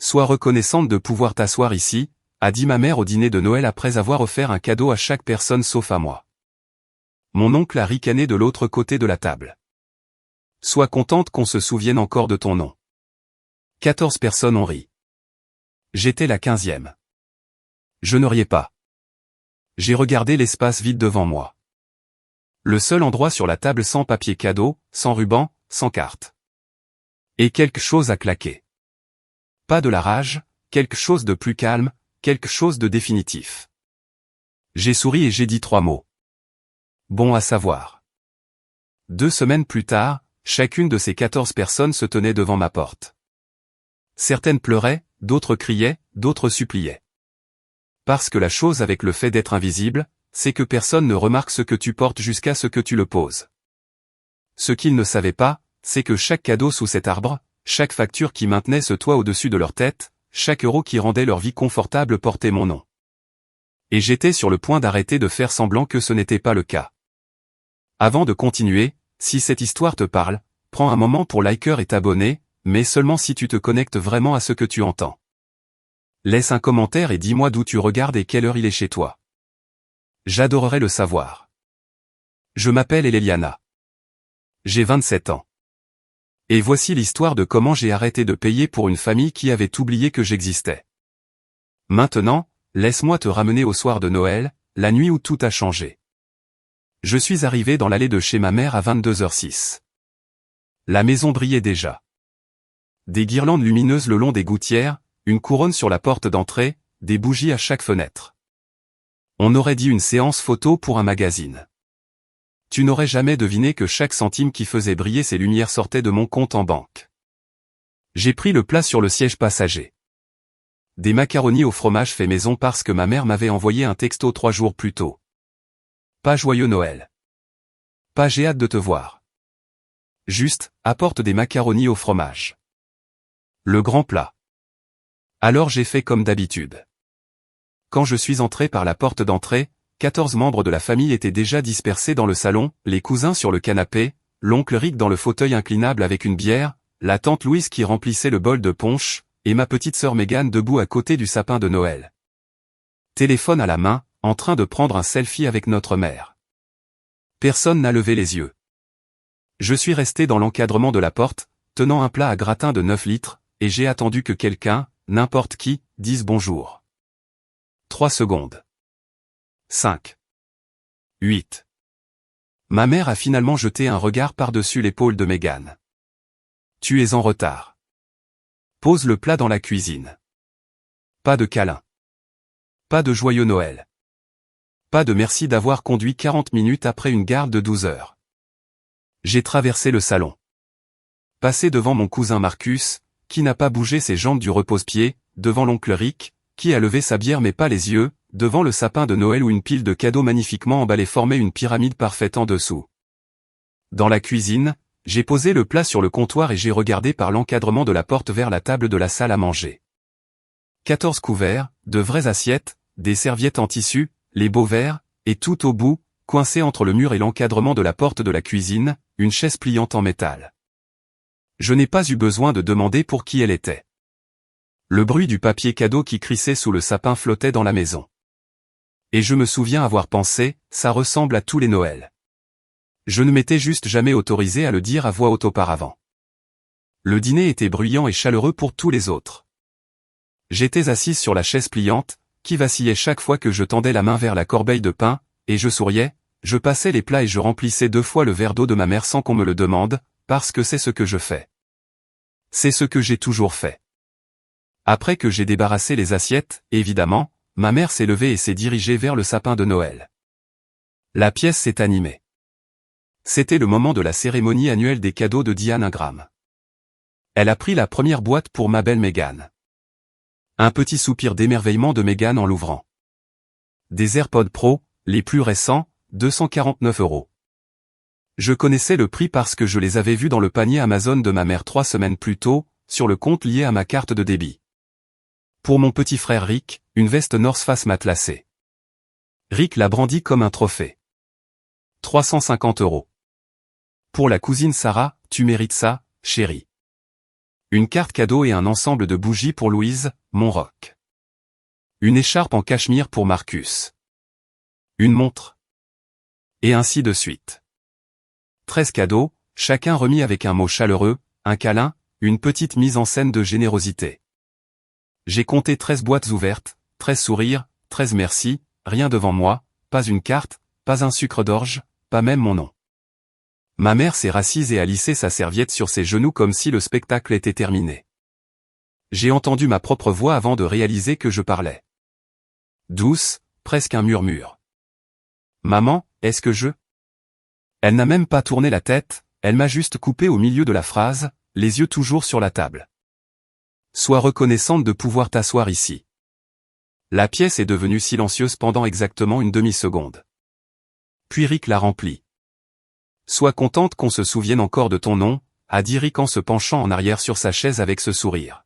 Sois reconnaissante de pouvoir t'asseoir ici, a dit ma mère au dîner de Noël après avoir offert un cadeau à chaque personne sauf à moi. Mon oncle a ricané de l'autre côté de la table. Sois contente qu'on se souvienne encore de ton nom. 14 personnes ont ri. J'étais la 15e. Je ne riais pas. J'ai regardé l'espace vide devant moi. Le seul endroit sur la table sans papier cadeau, sans ruban, sans carte. Et quelque chose a claqué. Pas de la rage, quelque chose de plus calme, quelque chose de définitif. J'ai souri et j'ai dit 3 mots. Bon à savoir. 2 semaines plus tard, chacune de ces 14 personnes se tenait devant ma porte. Certaines pleuraient, d'autres criaient, d'autres suppliaient. Parce que la chose avec le fait d'être invisible, c'est que personne ne remarque ce que tu portes jusqu'à ce que tu le poses. Ce qu'ils ne savaient pas, c'est que chaque cadeau sous cet arbre, chaque facture qui maintenait ce toit au-dessus de leur tête, chaque euro qui rendait leur vie confortable portait mon nom. Et j'étais sur le point d'arrêter de faire semblant que ce n'était pas le cas. Avant de continuer, si cette histoire te parle, prends un moment pour liker et t'abonner, mais seulement si tu te connectes vraiment à ce que tu entends. Laisse un commentaire et dis-moi d'où tu regardes et quelle heure il est chez toi. J'adorerais le savoir. Je m'appelle Eliana. J'ai 27 ans. Et voici l'histoire de comment j'ai arrêté de payer pour une famille qui avait oublié que j'existais. Maintenant, laisse-moi te ramener au soir de Noël, la nuit où tout a changé. Je suis arrivé dans l'allée de chez ma mère à 22h06. La maison brillait déjà. Des guirlandes lumineuses le long des gouttières, une couronne sur la porte d'entrée, des bougies à chaque fenêtre. On aurait dit une séance photo pour un magazine. Tu n'aurais jamais deviné que chaque centime qui faisait briller ces lumières sortait de mon compte en banque. J'ai pris le plat sur le siège passager. Des macaronis au fromage fait maison parce que ma mère m'avait envoyé un texto 3 jours plus tôt. Pas joyeux Noël. Pas j'ai hâte de te voir. Juste, apporte des macaronis au fromage. Le grand plat. Alors j'ai fait comme d'habitude. Quand je suis entré par la porte d'entrée, 14 membres de la famille étaient déjà dispersés dans le salon, les cousins sur le canapé, l'oncle Rick dans le fauteuil inclinable avec une bière, la tante Louise qui remplissait le bol de punch, et ma petite sœur Mégane debout à côté du sapin de Noël. Téléphone à la main, en train de prendre un selfie avec notre mère. Personne n'a levé les yeux. Je suis resté dans l'encadrement de la porte, tenant un plat à gratin de 9 litres, et j'ai attendu que quelqu'un, n'importe qui, dise bonjour. 3 secondes. 5. 8. Ma mère a finalement jeté un regard par-dessus l'épaule de Mégane. Tu es en retard. Pose le plat dans la cuisine. Pas de câlin. Pas de joyeux Noël. Pas de merci d'avoir conduit 40 minutes après une garde de 12 heures. J'ai traversé le salon. Passé devant mon cousin Marcus, qui n'a pas bougé ses jambes du repose-pied, devant l'oncle Rick, qui a levé sa bière mais pas les yeux, devant le sapin de Noël où une pile de cadeaux magnifiquement emballés formait une pyramide parfaite en dessous. Dans la cuisine, j'ai posé le plat sur le comptoir et j'ai regardé par l'encadrement de la porte vers la table de la salle à manger. 14 couverts, de vraies assiettes, des serviettes en tissu, les beaux verres, et tout au bout, coincé entre le mur et l'encadrement de la porte de la cuisine, une chaise pliante en métal. Je n'ai pas eu besoin de demander pour qui elle était. Le bruit du papier cadeau qui crissait sous le sapin flottait dans la maison. Et je me souviens avoir pensé, ça ressemble à tous les Noëls. Je ne m'étais juste jamais autorisé à le dire à voix haute auparavant. Le dîner était bruyant et chaleureux pour tous les autres. J'étais assise sur la chaise pliante, qui vacillait chaque fois que je tendais la main vers la corbeille de pain, et je souriais, je passais les plats et je remplissais 2 fois le verre d'eau de ma mère sans qu'on me le demande, parce que c'est ce que je fais. C'est ce que j'ai toujours fait. Après que j'ai débarrassé les assiettes, évidemment, ma mère s'est levée et s'est dirigée vers le sapin de Noël. La pièce s'est animée. C'était le moment de la cérémonie annuelle des cadeaux de Diane Ingram. Elle a pris la première boîte pour ma belle Mégane. Un petit soupir d'émerveillement de Mégane en l'ouvrant. Des AirPods Pro, les plus récents, 249 €. Je connaissais le prix parce que je les avais vus dans le panier Amazon de ma mère 3 semaines plus tôt, sur le compte lié à ma carte de débit. Pour mon petit frère Rick, une veste North Face matelassée. Rick l'a brandie comme un trophée. 350 €. Pour la cousine Sarah, tu mérites ça, chérie. Une carte cadeau et un ensemble de bougies pour Louise, mon roc. Une écharpe en cachemire pour Marcus. Une montre. Et ainsi de suite. 13 cadeaux, chacun remis avec un mot chaleureux, un câlin, une petite mise en scène de générosité. J'ai compté 13 boîtes ouvertes, 13 sourires, 13 merci, rien devant moi, pas une carte, pas un sucre d'orge, pas même mon nom. Ma mère s'est rassise et a lissé sa serviette sur ses genoux comme si le spectacle était terminé. J'ai entendu ma propre voix avant de réaliser que je parlais. Douce, presque un murmure. Maman, est-ce que je... Elle n'a même pas tourné la tête, elle m'a juste coupé au milieu de la phrase, les yeux toujours sur la table. Sois reconnaissante de pouvoir t'asseoir ici. La pièce est devenue silencieuse pendant exactement une demi-seconde. Puis Rick l'a remplie. Sois contente qu'on se souvienne encore de ton nom, a dit Rick en se penchant en arrière sur sa chaise avec ce sourire.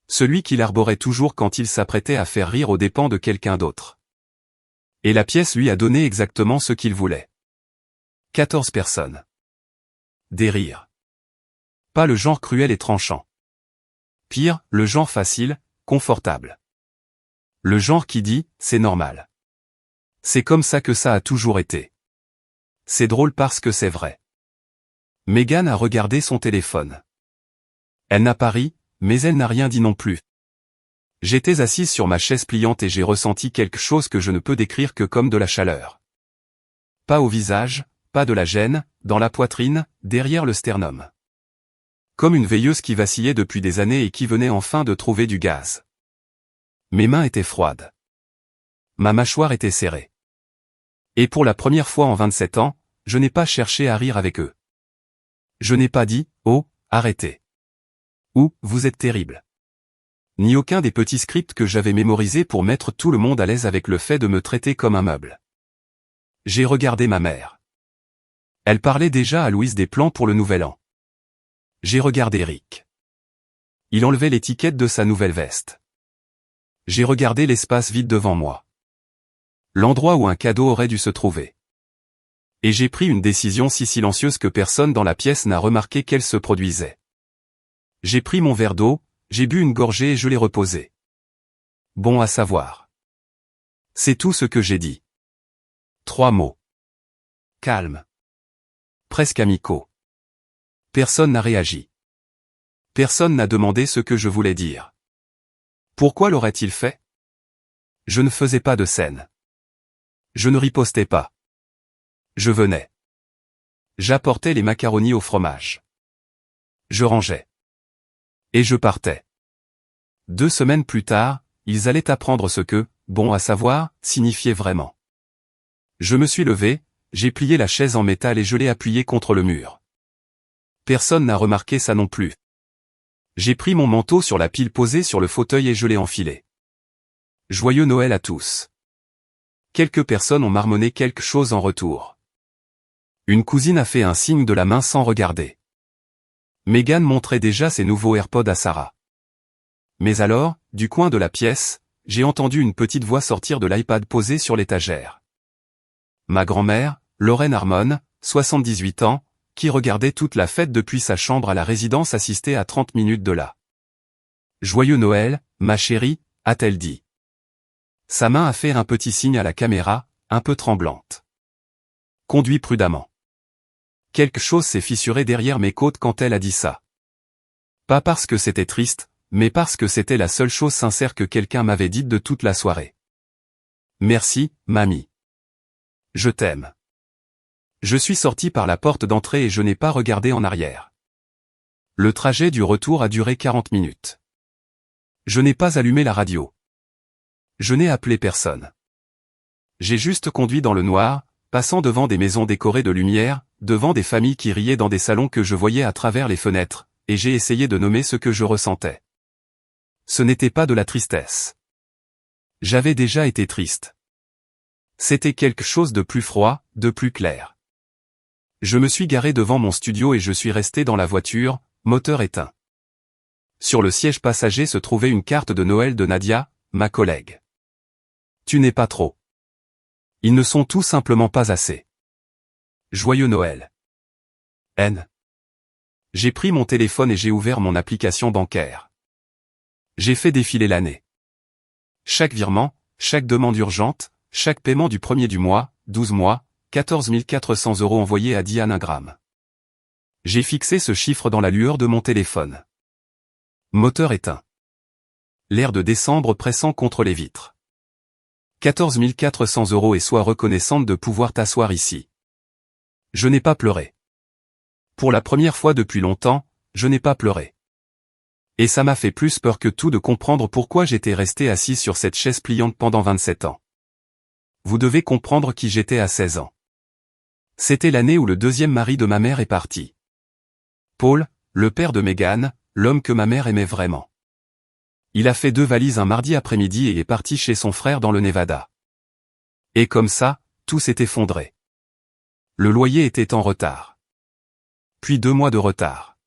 Celui qu'il arborait toujours quand il s'apprêtait à faire rire aux dépens de quelqu'un d'autre. Et la pièce lui a donné exactement ce qu'il voulait. 14 personnes. Des rires. Pas le genre cruel et tranchant. Pire, le genre facile, confortable. Le genre qui dit, c'est normal. C'est comme ça que ça a toujours été. C'est drôle parce que c'est vrai. Megan a regardé son téléphone. Elle n'a pas ri, mais elle n'a rien dit non plus. J'étais assise sur ma chaise pliante et j'ai ressenti quelque chose que je ne peux décrire que comme de la chaleur. Pas au visage, pas de la gêne, dans la poitrine, derrière le sternum. Comme une veilleuse qui vacillait depuis des années et qui venait enfin de trouver du gaz. Mes mains étaient froides. Ma mâchoire était serrée. Et pour la première fois en 27 ans, je n'ai pas cherché à rire avec eux. Je n'ai pas dit, oh, arrêtez. Ou, vous êtes terrible. Ni aucun des petits scripts que j'avais mémorisés pour mettre tout le monde à l'aise avec le fait de me traiter comme un meuble. J'ai regardé ma mère. Elle parlait déjà à Louise des plans pour le nouvel an. J'ai regardé Rick. Il enlevait l'étiquette de sa nouvelle veste. J'ai regardé l'espace vide devant moi. L'endroit où un cadeau aurait dû se trouver. Et j'ai pris une décision si silencieuse que personne dans la pièce n'a remarqué qu'elle se produisait. J'ai pris mon verre d'eau, j'ai bu une gorgée et je l'ai reposé. Bon à savoir. C'est tout ce que j'ai dit. 3 mots. Calme. Presque amicaux. Personne n'a réagi. Personne n'a demandé ce que je voulais dire. Pourquoi l'aurait-il fait? Je ne faisais pas de scène. Je ne ripostais pas. Je venais. J'apportais les macaronis au fromage. Je rangeais. Et je partais. 2 semaines plus tard, ils allaient apprendre ce que, bon à savoir, signifiait vraiment. Je me suis levé, j'ai plié la chaise en métal et je l'ai appuyée contre le mur. Personne n'a remarqué ça non plus. J'ai pris mon manteau sur la pile posée sur le fauteuil et je l'ai enfilé. Joyeux Noël à tous. Quelques personnes ont marmonné quelque chose en retour. Une cousine a fait un signe de la main sans regarder. Megan montrait déjà ses nouveaux AirPods à Sarah. Mais alors, du coin de la pièce, j'ai entendu une petite voix sortir de l'iPad posé sur l'étagère. Ma grand-mère, Lorraine Harmon, 78 ans, qui regardait toute la fête depuis sa chambre à la résidence assistée à 30 minutes de là. Joyeux Noël, ma chérie, a-t-elle dit. Sa main a fait un petit signe à la caméra, un peu tremblante. Conduis prudemment. Quelque chose s'est fissuré derrière mes côtes quand elle a dit ça. Pas parce que c'était triste, mais parce que c'était la seule chose sincère que quelqu'un m'avait dite de toute la soirée. Merci, mamie. Je t'aime. Je suis sorti par la porte d'entrée et je n'ai pas regardé en arrière. Le trajet du retour a duré 40 minutes. Je n'ai pas allumé la radio. Je n'ai appelé personne. J'ai juste conduit dans le noir, passant devant des maisons décorées de lumière, devant des familles qui riaient dans des salons que je voyais à travers les fenêtres, et j'ai essayé de nommer ce que je ressentais. Ce n'était pas de la tristesse. J'avais déjà été triste. C'était quelque chose de plus froid, de plus clair. Je me suis garé devant mon studio et je suis resté dans la voiture, moteur éteint. Sur le siège passager se trouvait une carte de Noël de Nadia, ma collègue. Tu n'es pas trop. Ils ne sont tout simplement pas assez. Joyeux Noël. N. J'ai pris mon téléphone et j'ai ouvert mon application bancaire. J'ai fait défiler l'année. Chaque virement, chaque demande urgente, chaque paiement du premier du mois, 12 mois, 14 400 € envoyés à Diane Ingram. J'ai fixé ce chiffre dans la lueur de mon téléphone. Moteur éteint. L'air de décembre pressant contre les vitres. 14 400 € et sois reconnaissante de pouvoir t'asseoir ici. Je n'ai pas pleuré. Pour la première fois depuis longtemps, je n'ai pas pleuré. Et ça m'a fait plus peur que tout de comprendre pourquoi j'étais resté assis sur cette chaise pliante pendant 27 ans. Vous devez comprendre qui j'étais à 16 ans. C'était l'année où le deuxième mari de ma mère est parti. Paul, le père de Meghan, l'homme que ma mère aimait vraiment. Il a fait 2 valises un mardi après-midi et est parti chez son frère dans le Nevada. Et comme ça, tout s'est effondré. Le loyer était en retard. Puis 2 mois de retard.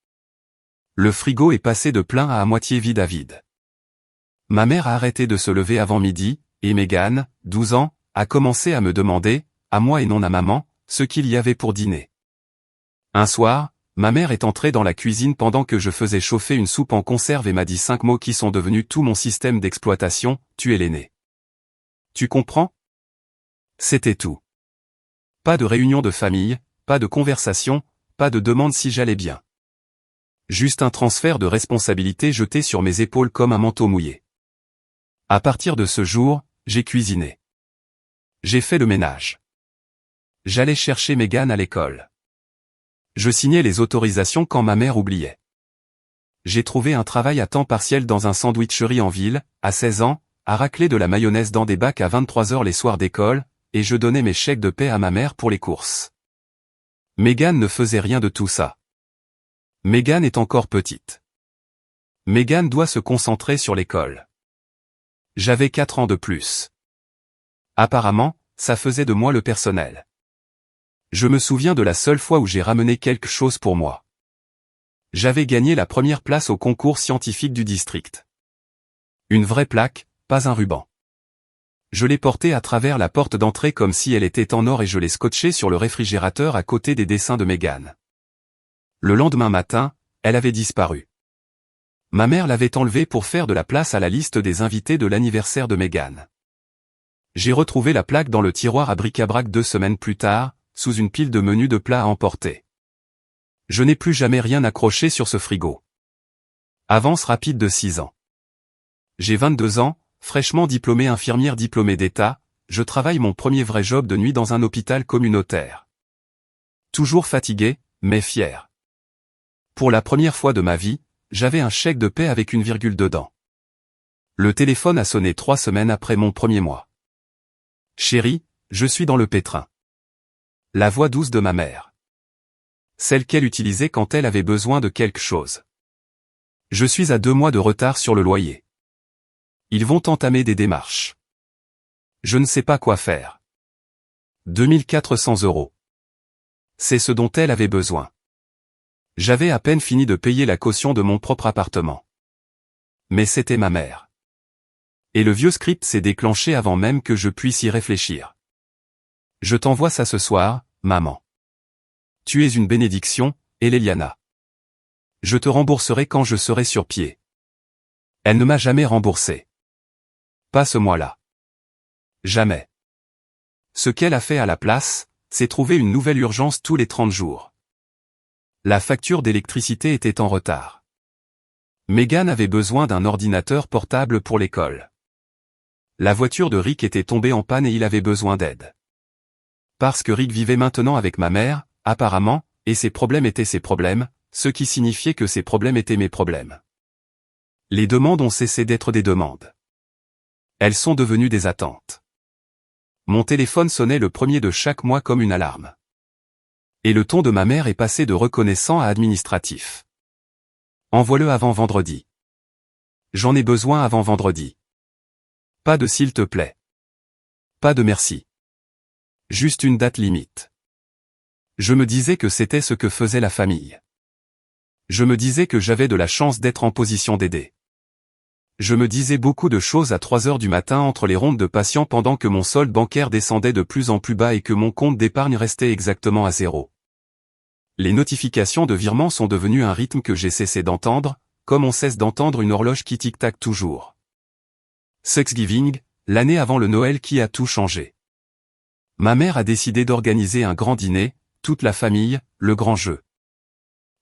Le frigo est passé de plein à moitié vide à vide. Ma mère a arrêté de se lever avant midi, et Meghan, 12 ans, a commencé à me demander, à moi et non à maman, ce qu'il y avait pour dîner. Un soir, ma mère est entrée dans la cuisine pendant que je faisais chauffer une soupe en conserve et m'a dit 5 mots qui sont devenus tout mon système d'exploitation: tu es l'aîné. Tu comprends? C'était tout. Pas de réunion de famille, pas de conversation, pas de demande si j'allais bien. Juste un transfert de responsabilité jeté sur mes épaules comme un manteau mouillé. À partir de ce jour, j'ai cuisiné. J'ai fait le ménage. J'allais chercher Meghan à l'école. Je signais les autorisations quand ma mère oubliait. J'ai trouvé un travail à temps partiel dans un sandwicherie en ville, à 16 ans, à racler de la mayonnaise dans des bacs à 23 h les soirs d'école, et je donnais mes chèques de paie à ma mère pour les courses. Meghan ne faisait rien de tout ça. Meghan est encore petite. Meghan doit se concentrer sur l'école. J'avais 4 ans de plus. Apparemment, ça faisait de moi le personnel. Je me souviens de la seule fois où j'ai ramené quelque chose pour moi. J'avais gagné la première place au concours scientifique du district. Une vraie plaque, pas un ruban. Je l'ai portée à travers la porte d'entrée comme si elle était en or et je l'ai scotchée sur le réfrigérateur à côté des dessins de Meghan. Le lendemain matin, elle avait disparu. Ma mère l'avait enlevée pour faire de la place à la liste des invités de l'anniversaire de Meghan. J'ai retrouvé la plaque dans le tiroir à bric-à-brac 2 semaines plus tard, sous une pile de menus de plats à emporter. Je n'ai plus jamais rien accroché sur ce frigo. Avance rapide de 6 ans. J'ai 22 ans, fraîchement diplômée infirmière diplômée d'État, je travaille mon premier vrai job de nuit dans un hôpital communautaire. Toujours fatigué, mais fier. Pour la première fois de ma vie, j'avais un chèque de paie avec une virgule dedans. Le téléphone a sonné 3 semaines après mon premier mois. Chérie, je suis dans le pétrin. La voix douce de ma mère. Celle qu'elle utilisait quand elle avait besoin de quelque chose. Je suis à 2 mois de retard sur le loyer. Ils vont entamer des démarches. Je ne sais pas quoi faire. 2400 €. C'est ce dont elle avait besoin. J'avais à peine fini de payer la caution de mon propre appartement. Mais c'était ma mère. Et le vieux script s'est déclenché avant même que je puisse y réfléchir. Je t'envoie ça ce soir, maman. Tu es une bénédiction, Eliana. Je te rembourserai quand je serai sur pied. Elle ne m'a jamais remboursé. Pas ce mois-là. Jamais. Ce qu'elle a fait à la place, c'est trouver une nouvelle urgence tous les 30 jours. La facture d'électricité était en retard. Meghan avait besoin d'un ordinateur portable pour l'école. La voiture de Rick était tombée en panne et il avait besoin d'aide. Parce que Rick vivait maintenant avec ma mère, apparemment, et ses problèmes étaient ses problèmes, ce qui signifiait que ses problèmes étaient mes problèmes. Les demandes ont cessé d'être des demandes. Elles sont devenues des attentes. Mon téléphone sonnait le premier de chaque mois comme une alarme. Et le ton de ma mère est passé de reconnaissant à administratif. Envoie-le avant vendredi. J'en ai besoin avant vendredi. Pas de s'il te plaît. Pas de merci. Juste une date limite. Je me disais que c'était ce que faisait la famille. Je me disais que j'avais de la chance d'être en position d'aider. Je me disais beaucoup de choses à 3 h du matin entre les rondes de patients pendant que mon solde bancaire descendait de plus en plus bas et que mon compte d'épargne restait exactement à 0. Les notifications de virement sont devenues un rythme que j'ai cessé d'entendre, comme on cesse d'entendre une horloge qui tic-tac toujours. Thanksgiving, l'année avant le Noël qui a tout changé. Ma mère a décidé d'organiser un grand dîner, toute la famille, le grand jeu.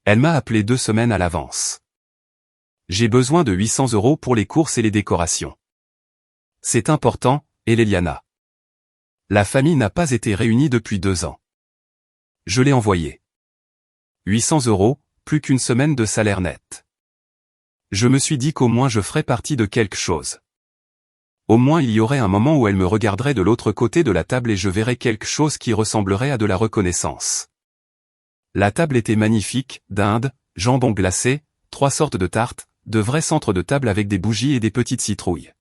Elle m'a appelé 2 semaines à l'avance. J'ai besoin de 800 € pour les courses et les décorations. C'est important, Eliana. La famille n'a pas été réunie depuis 2 ans. Je l'ai envoyé. 800 €, plus qu'une semaine de salaire net. Je me suis dit qu'au moins je ferais partie de quelque chose. Au moins il y aurait un moment où elle me regarderait de l'autre côté de la table et je verrais quelque chose qui ressemblerait à de la reconnaissance. La table était magnifique, dinde, jambon glacé, 3 sortes de tartes, de vrais centres de table avec des bougies et des petites citrouilles.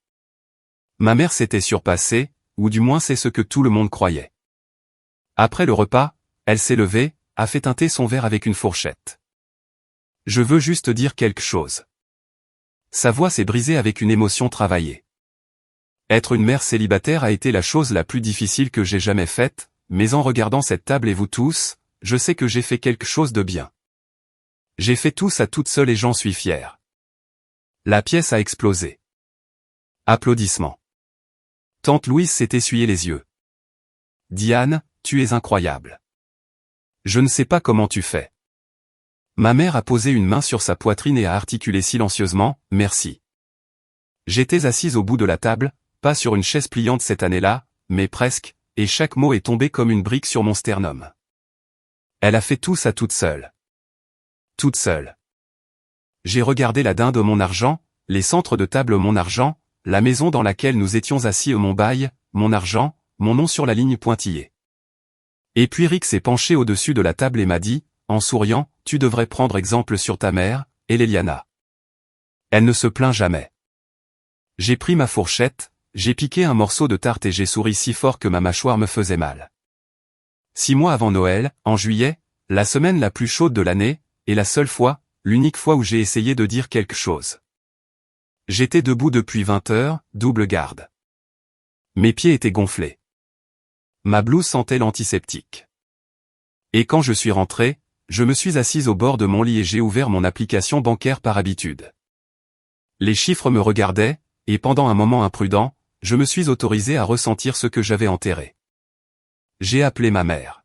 Ma mère s'était surpassée, ou du moins c'est ce que tout le monde croyait. Après le repas, elle s'est levée, a fait teinter son verre avec une fourchette. Je veux juste dire quelque chose. Sa voix s'est brisée avec une émotion travaillée. Être une mère célibataire a été la chose la plus difficile que j'ai jamais faite, mais en regardant cette table et vous tous, je sais que j'ai fait quelque chose de bien. J'ai fait tout ça toute seule et j'en suis fier. La pièce a explosé. Applaudissements. Tante Louise s'est essuyé les yeux. Diane, tu es incroyable. Je ne sais pas comment tu fais. Ma mère a posé une main sur sa poitrine et a articulé silencieusement, merci. J'étais assise au bout de la table, pas sur une chaise pliante cette année-là, mais presque, et chaque mot est tombé comme une brique sur mon sternum. Elle a fait tout ça toute seule. Toute seule. J'ai regardé la dinde mon argent, les centres de table mon argent, la maison dans laquelle nous étions assis mon bail, mon argent, mon nom sur la ligne pointillée. Et puis Rick s'est penché au-dessus de la table et m'a dit, en souriant, tu devrais prendre exemple sur ta mère, Eliana. Elle ne se plaint jamais. J'ai pris ma fourchette, j'ai piqué un morceau de tarte et j'ai souri si fort que ma mâchoire me faisait mal. 6 mois avant Noël, en juillet, la semaine la plus chaude de l'année, et la seule fois, l'unique fois où j'ai essayé de dire quelque chose. J'étais debout depuis 20 heures, double garde. Mes pieds étaient gonflés. Ma blouse sentait l'antiseptique. Et quand je suis rentré, je me suis assise au bord de mon lit et j'ai ouvert mon application bancaire par habitude. Les chiffres me regardaient, et pendant un moment imprudent, je me suis autorisé à ressentir ce que j'avais enterré. J'ai appelé ma mère.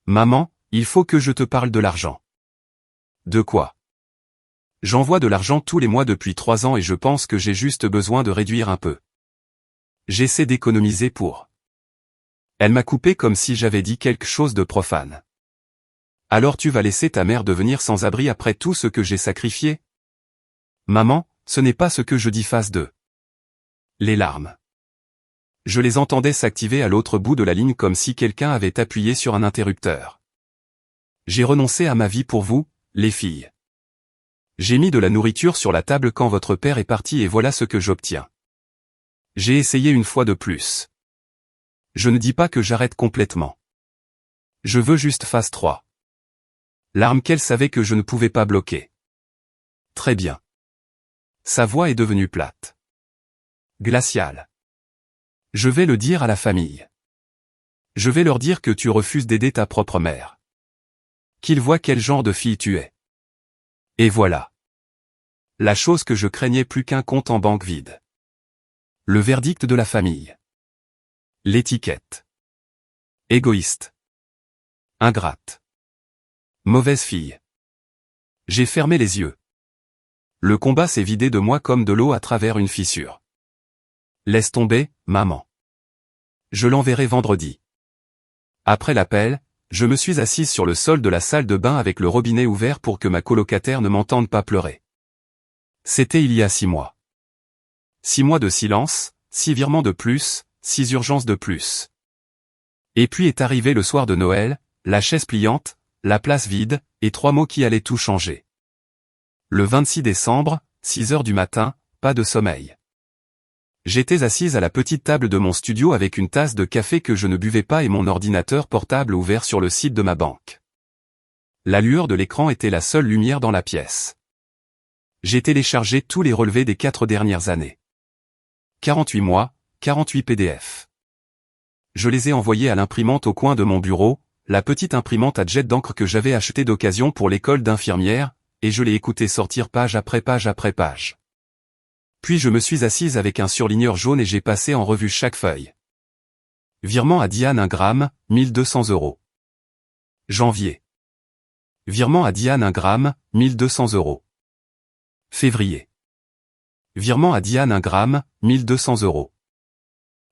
Maman, il faut que je te parle de l'argent. De quoi? J'envoie de l'argent tous les mois depuis 3 ans et je pense que j'ai juste besoin de réduire un peu. J'essaie d'économiser pour. Elle m'a coupé comme si j'avais dit quelque chose de profane. Alors tu vas laisser ta mère devenir sans abri après tout ce que j'ai sacrifié? Maman, ce n'est pas ce que je dis face d'eux. Les larmes. Je les entendais s'activer à l'autre bout de la ligne comme si quelqu'un avait appuyé sur un interrupteur. J'ai renoncé à ma vie pour vous, les filles. J'ai mis de la nourriture sur la table quand votre père est parti et voilà ce que j'obtiens. J'ai essayé une fois de plus. Je ne dis pas que j'arrête complètement. Je veux juste phase 3. Larmes qu'elle savait que je ne pouvais pas bloquer. Très bien. Sa voix est devenue plate. Glaciale. Je vais le dire à la famille. Je vais leur dire que tu refuses d'aider ta propre mère. Qu'ils voient quel genre de fille tu es. Et voilà. La chose que je craignais plus qu'un compte en banque vide. Le verdict de la famille. L'étiquette. Égoïste. Ingrate. Mauvaise fille. J'ai fermé les yeux. Le combat s'est vidé de moi comme de l'eau à travers une fissure. Laisse tomber, maman. Je l'enverrai vendredi. Après l'appel, je me suis assise sur le sol de la salle de bain avec le robinet ouvert pour que ma colocataire ne m'entende pas pleurer. C'était il y a 6 mois. 6 mois de silence, 6 virements de plus, 6 urgences de plus. Et puis est arrivé le soir de Noël, la chaise pliante, la place vide, et 3 mots qui allaient tout changer. Le 26 décembre, 6 heures du matin, pas de sommeil. J'étais assise à la petite table de mon studio avec une tasse de café que je ne buvais pas et mon ordinateur portable ouvert sur le site de ma banque. La lueur de l'écran était la seule lumière dans la pièce. J'ai téléchargé tous les relevés des 4 dernières années. 48 mois, 48 PDF. Je les ai envoyés à l'imprimante au coin de mon bureau, la petite imprimante à jet d'encre que j'avais achetée d'occasion pour l'école d'infirmière, et je l'ai écoutée sortir page après page après page. Puis je me suis assise avec un surligneur jaune et j'ai passé en revue chaque feuille. Virement à Diane 1 gramme, 1200 €. Janvier. Virement à Diane 1 gramme, 1200 €. Février. Virement à Diane 1 gramme, 1200 €.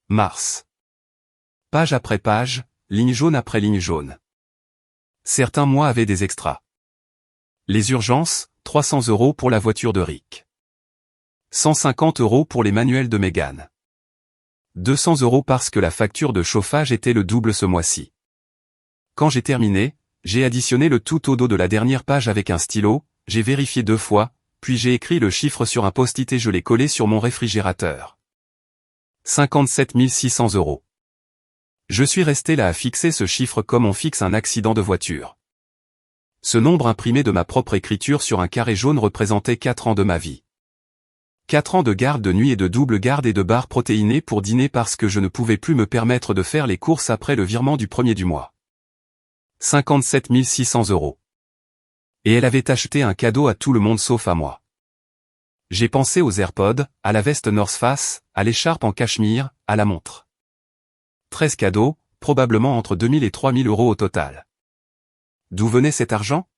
Mars. Page après page, ligne jaune après ligne jaune. Certains mois avaient des extras. Les urgences, 300 € pour la voiture de Rick. 150 € pour les manuels de Megan. 200 € parce que la facture de chauffage était le double ce mois-ci. Quand j'ai terminé, j'ai additionné le tout au dos de la dernière page avec un stylo, j'ai vérifié 2 fois, puis j'ai écrit le chiffre sur un post-it et je l'ai collé sur mon réfrigérateur. 57 600 €. Je suis resté là à fixer ce chiffre comme on fixe un accident de voiture. Ce nombre imprimé de ma propre écriture sur un carré jaune représentait 4 ans de ma vie. 4 ans de garde de nuit et de double garde et de barres protéinées pour dîner parce que je ne pouvais plus me permettre de faire les courses après le virement du premier du mois. 57 600 €. Et elle avait acheté un cadeau à tout le monde sauf à moi. J'ai pensé aux AirPods, à la veste North Face, à l'écharpe en cachemire, à la montre. 13 cadeaux, probablement entre 2000 et 3000 € au total. D'où venait cet argent?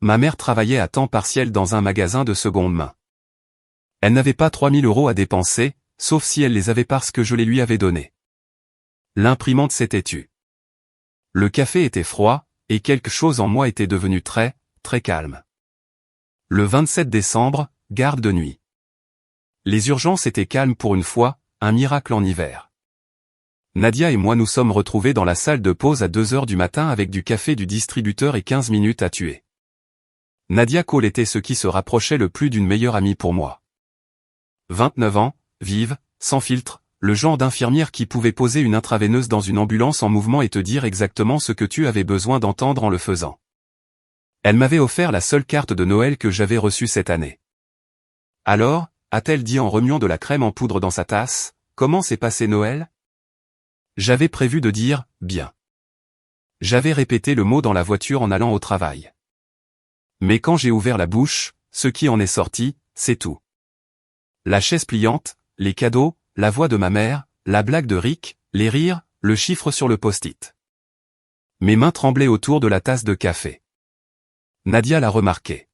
Ma mère travaillait à temps partiel dans un magasin de seconde main. Elle n'avait pas 3000 € à dépenser, sauf si elle les avait parce que je les lui avais donnés. L'imprimante s'était tue. Le café était froid, et quelque chose en moi était devenu très, très calme. Le 27 décembre, garde de nuit. Les urgences étaient calmes pour une fois, un miracle en hiver. Nadia et moi nous sommes retrouvés dans la salle de pause à 2 heures du matin avec du café du distributeur et 15 minutes à tuer. Nadia Cole était ce qui se rapprochait le plus d'une meilleure amie pour moi. 29 ans, vive, sans filtre, le genre d'infirmière qui pouvait poser une intraveineuse dans une ambulance en mouvement et te dire exactement ce que tu avais besoin d'entendre en le faisant. Elle m'avait offert la seule carte de Noël que j'avais reçue cette année. Alors, a-t-elle dit en remuant de la crème en poudre dans sa tasse, comment s'est passé Noël? J'avais prévu de dire, bien. J'avais répété le mot dans la voiture en allant au travail. Mais quand j'ai ouvert la bouche, ce qui en est sorti, c'est tout. La chaise pliante, les cadeaux, la voix de ma mère, la blague de Rick, les rires, le chiffre sur le post-it. Mes mains tremblaient autour de la tasse de café. Nadia l'a remarqué.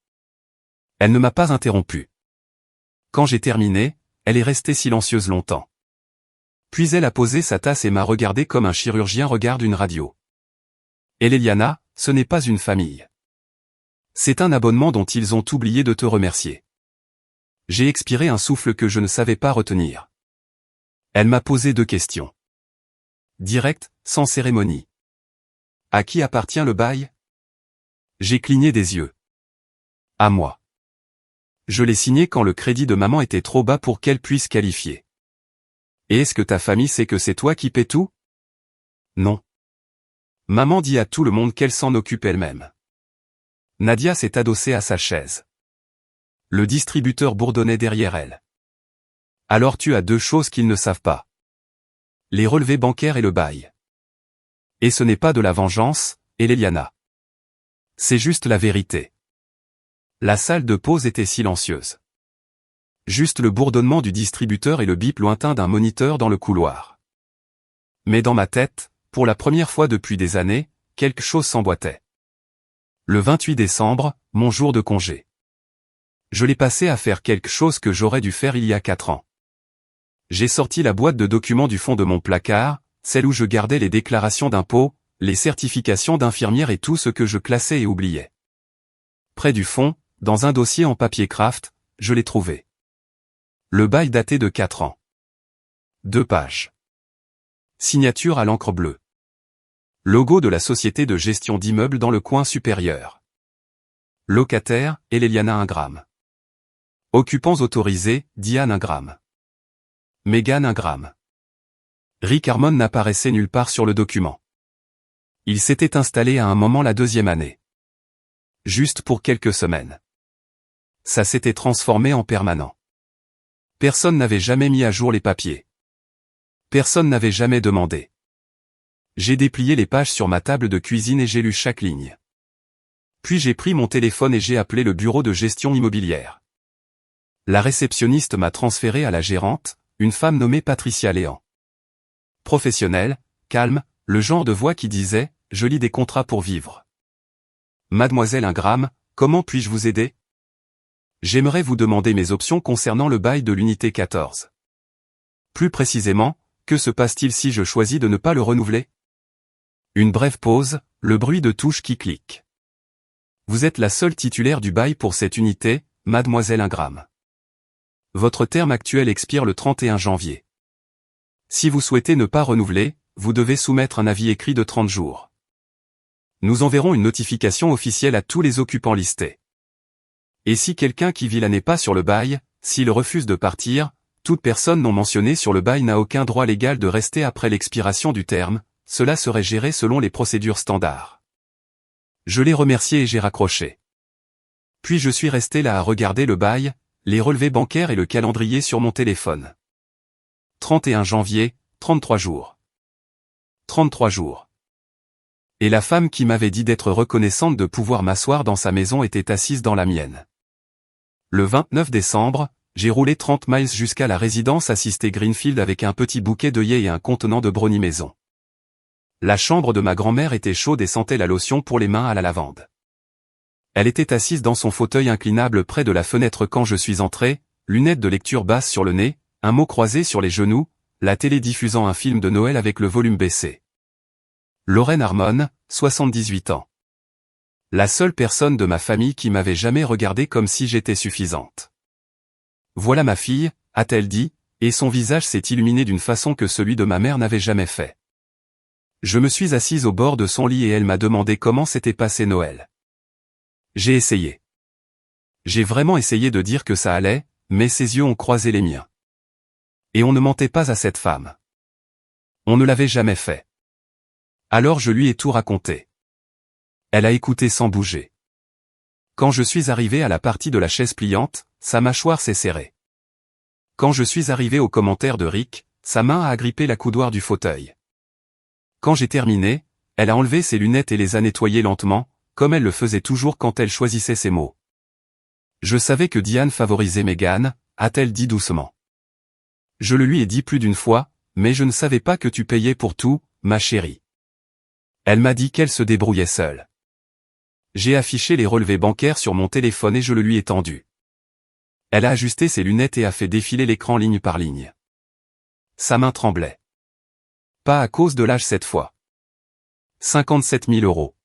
Elle ne m'a pas interrompu. Quand j'ai terminé, elle est restée silencieuse longtemps. Puis elle a posé sa tasse et m'a regardé comme un chirurgien regarde une radio. Et Eliana, ce n'est pas une famille. C'est un abonnement dont ils ont oublié de te remercier. J'ai expiré un souffle que je ne savais pas retenir. Elle m'a posé 2 questions. Direct, sans cérémonie. À qui appartient le bail? J'ai cligné des yeux. À moi. Je l'ai signé quand le crédit de maman était trop bas pour qu'elle puisse qualifier. Et est-ce que ta famille sait que c'est toi qui paies tout? Non. Maman dit à tout le monde qu'elle s'en occupe elle-même. Nadia s'est adossée à sa chaise. Le distributeur bourdonnait derrière elle. Alors tu as 2 choses qu'ils ne savent pas. Les relevés bancaires et le bail. Et ce n'est pas de la vengeance, Eliana. C'est juste la vérité. La salle de pause était silencieuse. Juste le bourdonnement du distributeur et le bip lointain d'un moniteur dans le couloir. Mais dans ma tête, pour la première fois depuis des années, quelque chose s'emboîtait. Le 28 décembre, mon jour de congé. Je l'ai passé à faire quelque chose que j'aurais dû faire il y a 4 ans. J'ai sorti la boîte de documents du fond de mon placard, celle où je gardais les déclarations d'impôts, les certifications d'infirmière et tout ce que je classais et oubliais. Près du fond, dans un dossier en papier craft, je l'ai trouvé. Le bail daté de 4 ans. 2 pages. Signature à l'encre bleue. Logo de la société de gestion d'immeubles dans le coin supérieur. Locataire, Eliana 1 gramme. Occupants autorisés, Diane 1 gramme. Megan 1 gramme. Rick Harmon n'apparaissait nulle part sur le document. Il s'était installé à un moment la 2e année. Juste pour quelques semaines. Ça s'était transformé en permanent. Personne n'avait jamais mis à jour les papiers. Personne n'avait jamais demandé. J'ai déplié les pages sur ma table de cuisine et j'ai lu chaque ligne. Puis j'ai pris mon téléphone et j'ai appelé le bureau de gestion immobilière. La réceptionniste m'a transféré à la gérante, une femme nommée Patricia Léan. Professionnelle, calme, le genre de voix qui disait « Je lis des contrats pour vivre ». Mademoiselle Ingram, comment puis-je vous aider? J'aimerais vous demander mes options concernant le bail de l'unité 14. Plus précisément, que se passe-t-il si je choisis de ne pas le renouveler? Une brève pause, le bruit de touches qui cliquent. Vous êtes la seule titulaire du bail pour cette unité, Mademoiselle Ingram. Votre terme actuel expire le 31 janvier. Si vous souhaitez ne pas renouveler, vous devez soumettre un avis écrit de 30 jours. Nous enverrons une notification officielle à tous les occupants listés. Et si quelqu'un qui vit là n'est pas sur le bail, s'il refuse de partir, toute personne non mentionnée sur le bail n'a aucun droit légal de rester après l'expiration du terme, cela serait géré selon les procédures standards. Je l'ai remercié et j'ai raccroché. Puis je suis resté là à regarder le bail, les relevés bancaires et le calendrier sur mon téléphone. 31 janvier, 33 jours. 33 jours. Et la femme qui m'avait dit d'être reconnaissante de pouvoir m'asseoir dans sa maison était assise dans la mienne. Le 29 décembre, j'ai roulé 30 miles jusqu'à la résidence assistée Greenfield avec un petit bouquet d'œillets et un contenant de brownie maison. La chambre de ma grand-mère était chaude et sentait la lotion pour les mains à la lavande. Elle était assise dans son fauteuil inclinable près de la fenêtre quand je suis entré, lunettes de lecture basses sur le nez, un mot croisé sur les genoux, la télé diffusant un film de Noël avec le volume baissé. Lorraine Harmon, 78 ans. La seule personne de ma famille qui m'avait jamais regardé comme si j'étais suffisante. Voilà ma fille, a-t-elle dit, et son visage s'est illuminé d'une façon que celui de ma mère n'avait jamais fait. Je me suis assise au bord de son lit et elle m'a demandé comment s'était passé Noël. J'ai essayé. J'ai vraiment essayé de dire que ça allait, mais ses yeux ont croisé les miens. Et on ne mentait pas à cette femme. On ne l'avait jamais fait. Alors je lui ai tout raconté. Elle a écouté sans bouger. Quand je suis arrivé à la partie de la chaise pliante, sa mâchoire s'est serrée. Quand je suis arrivé au commentaire de Rick, sa main a agrippé la coudoir du fauteuil. Quand j'ai terminé, elle a enlevé ses lunettes et les a nettoyées lentement, comme elle le faisait toujours quand elle choisissait ses mots. Je savais que Diane favorisait Meghan, a-t-elle dit doucement. Je le lui ai dit plus d'une fois, mais je ne savais pas que tu payais pour tout, ma chérie. Elle m'a dit qu'elle se débrouillait seule. J'ai affiché les relevés bancaires sur mon téléphone et je le lui ai tendu. Elle a ajusté ses lunettes et a fait défiler l'écran ligne par ligne. Sa main tremblait. Pas à cause de l'âge cette fois. 57 000 €.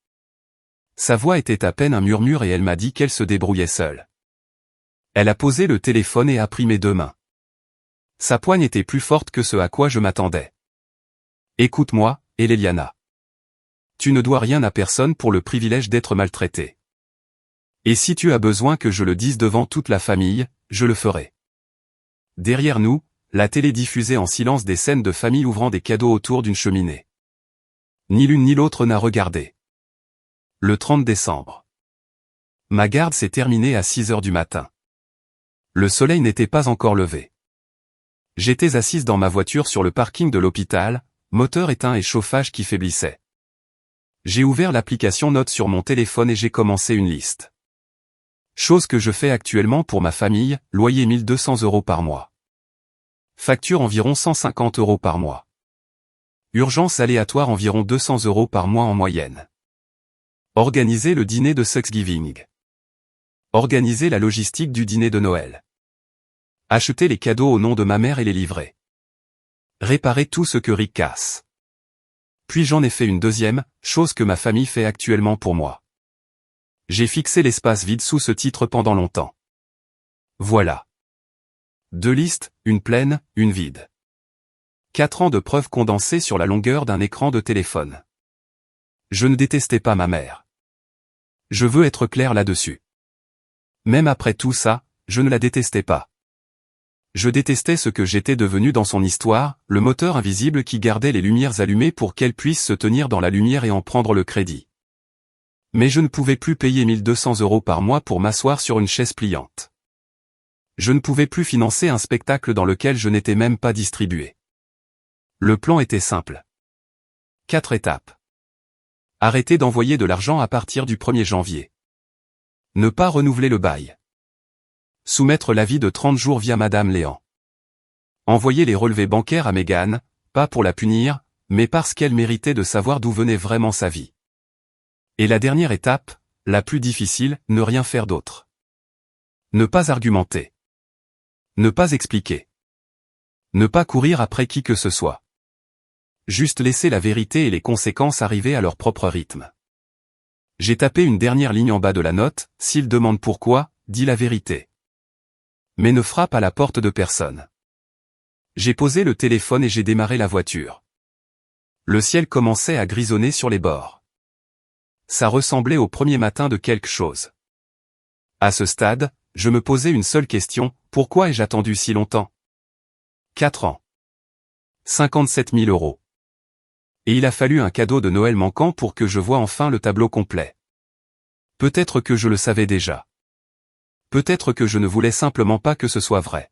Sa voix était à peine un murmure et elle m'a dit qu'elle se débrouillait seule. Elle a posé le téléphone et a pris mes deux mains. Sa poigne était plus forte que ce à quoi je m'attendais. Écoute-moi, Eleliana. Tu ne dois rien à personne pour le privilège d'être maltraité. Et si tu as besoin que je le dise devant toute la famille, je le ferai. Derrière nous, la télé diffusait en silence des scènes de famille ouvrant des cadeaux autour d'une cheminée. Ni l'une ni l'autre n'a regardé. Le 30 décembre. Ma garde s'est terminée à 6 heures du matin. Le soleil n'était pas encore levé. J'étais assise dans ma voiture sur le parking de l'hôpital, moteur éteint et chauffage qui faiblissait. J'ai ouvert l'application Notes sur mon téléphone et j'ai commencé une liste. Chose que je fais actuellement pour ma famille, loyer 1 200 € par mois. Facture environ 150 € par mois. Urgence aléatoire environ 200 € par mois en moyenne. Organiser le dîner de Thanksgiving. Organiser la logistique du dîner de Noël. Acheter les cadeaux au nom de ma mère et les livrer. Réparer tout ce que Rick casse. Puis j'en ai fait une deuxième, chose que ma famille fait actuellement pour moi. J'ai fixé l'espace vide sous ce titre pendant longtemps. Voilà. 2 listes, une pleine, une vide. 4 ans de preuves condensées sur la longueur d'un écran de téléphone. Je ne détestais pas ma mère. Je veux être clair là-dessus. Même après tout ça, je ne la détestais pas. Je détestais ce que j'étais devenu dans son histoire, le moteur invisible qui gardait les lumières allumées pour qu'elle puisse se tenir dans la lumière et en prendre le crédit. Mais je ne pouvais plus payer 1 200 € par mois pour m'asseoir sur une chaise pliante. Je ne pouvais plus financer un spectacle dans lequel je n'étais même pas distribué. Le plan était simple. 4 étapes. Arrêtez d'envoyer de l'argent à partir du 1er janvier. Ne pas renouveler le bail. Soumettre l'avis de 30 jours via Madame Léan. Envoyer les relevés bancaires à Mégane, pas pour la punir, mais parce qu'elle méritait de savoir d'où venait vraiment sa vie. Et la dernière étape, la plus difficile, ne rien faire d'autre. Ne pas argumenter. Ne pas expliquer. Ne pas courir après qui que ce soit. Juste laisser la vérité et les conséquences arriver à leur propre rythme. J'ai tapé une dernière ligne en bas de la note, s'il demande pourquoi, dis la vérité. Mais ne frappe à la porte de personne. J'ai posé le téléphone et j'ai démarré la voiture. Le ciel commençait à grisonner sur les bords. Ça ressemblait au premier matin de quelque chose. À ce stade, je me posais une seule question, pourquoi ai-je attendu si longtemps? 4 ans. 57 000 €. Et il a fallu un cadeau de Noël manquant pour que je voie enfin le tableau complet. Peut-être que je le savais déjà. Peut-être que je ne voulais simplement pas que ce soit vrai.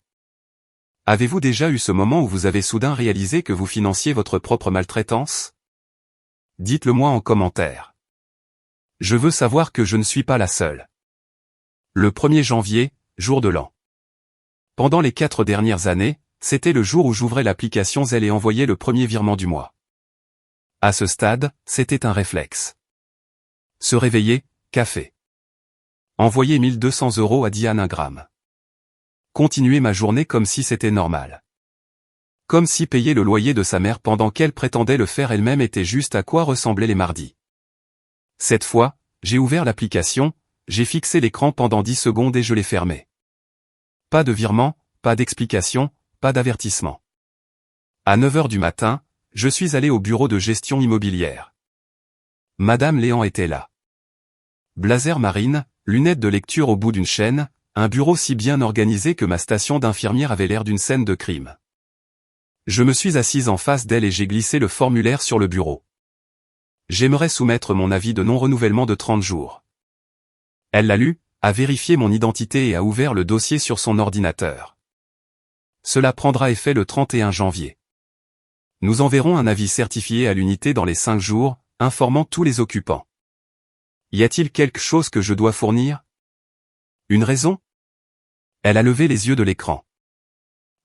Avez-vous déjà eu ce moment où vous avez soudain réalisé que vous financiez votre propre maltraitance? Dites-le moi en commentaire. Je veux savoir que je ne suis pas la seule. Le 1er janvier, jour de l'an. Pendant les 4 dernières années, c'était le jour où j'ouvrais l'application Zelle et envoyais le premier virement du mois. À ce stade, c'était un réflexe. Se réveiller, café. Envoyer 1200 € à Diane Ingram. Continuer ma journée comme si c'était normal. Comme si payer le loyer de sa mère pendant qu'elle prétendait le faire elle-même était juste à quoi ressemblaient les mardis. Cette fois, j'ai ouvert l'application, j'ai fixé l'écran pendant 10 secondes et je l'ai fermé. Pas de virement, pas d'explication, pas d'avertissement. À 9 h du matin, je suis allé au bureau de gestion immobilière. Madame Léan était là. Blazer marine, lunettes de lecture au bout d'une chaîne, un bureau si bien organisé que ma station d'infirmière avait l'air d'une scène de crime. Je me suis assise en face d'elle et j'ai glissé le formulaire sur le bureau. J'aimerais soumettre mon avis de non-renouvellement de 30 jours. Elle l'a lu, a vérifié mon identité et a ouvert le dossier sur son ordinateur. Cela prendra effet le 31 janvier. Nous enverrons un avis certifié à l'unité dans les 5 jours, informant tous les occupants. Y a-t-il quelque chose que je dois fournir? Une raison? Elle a levé les yeux de l'écran.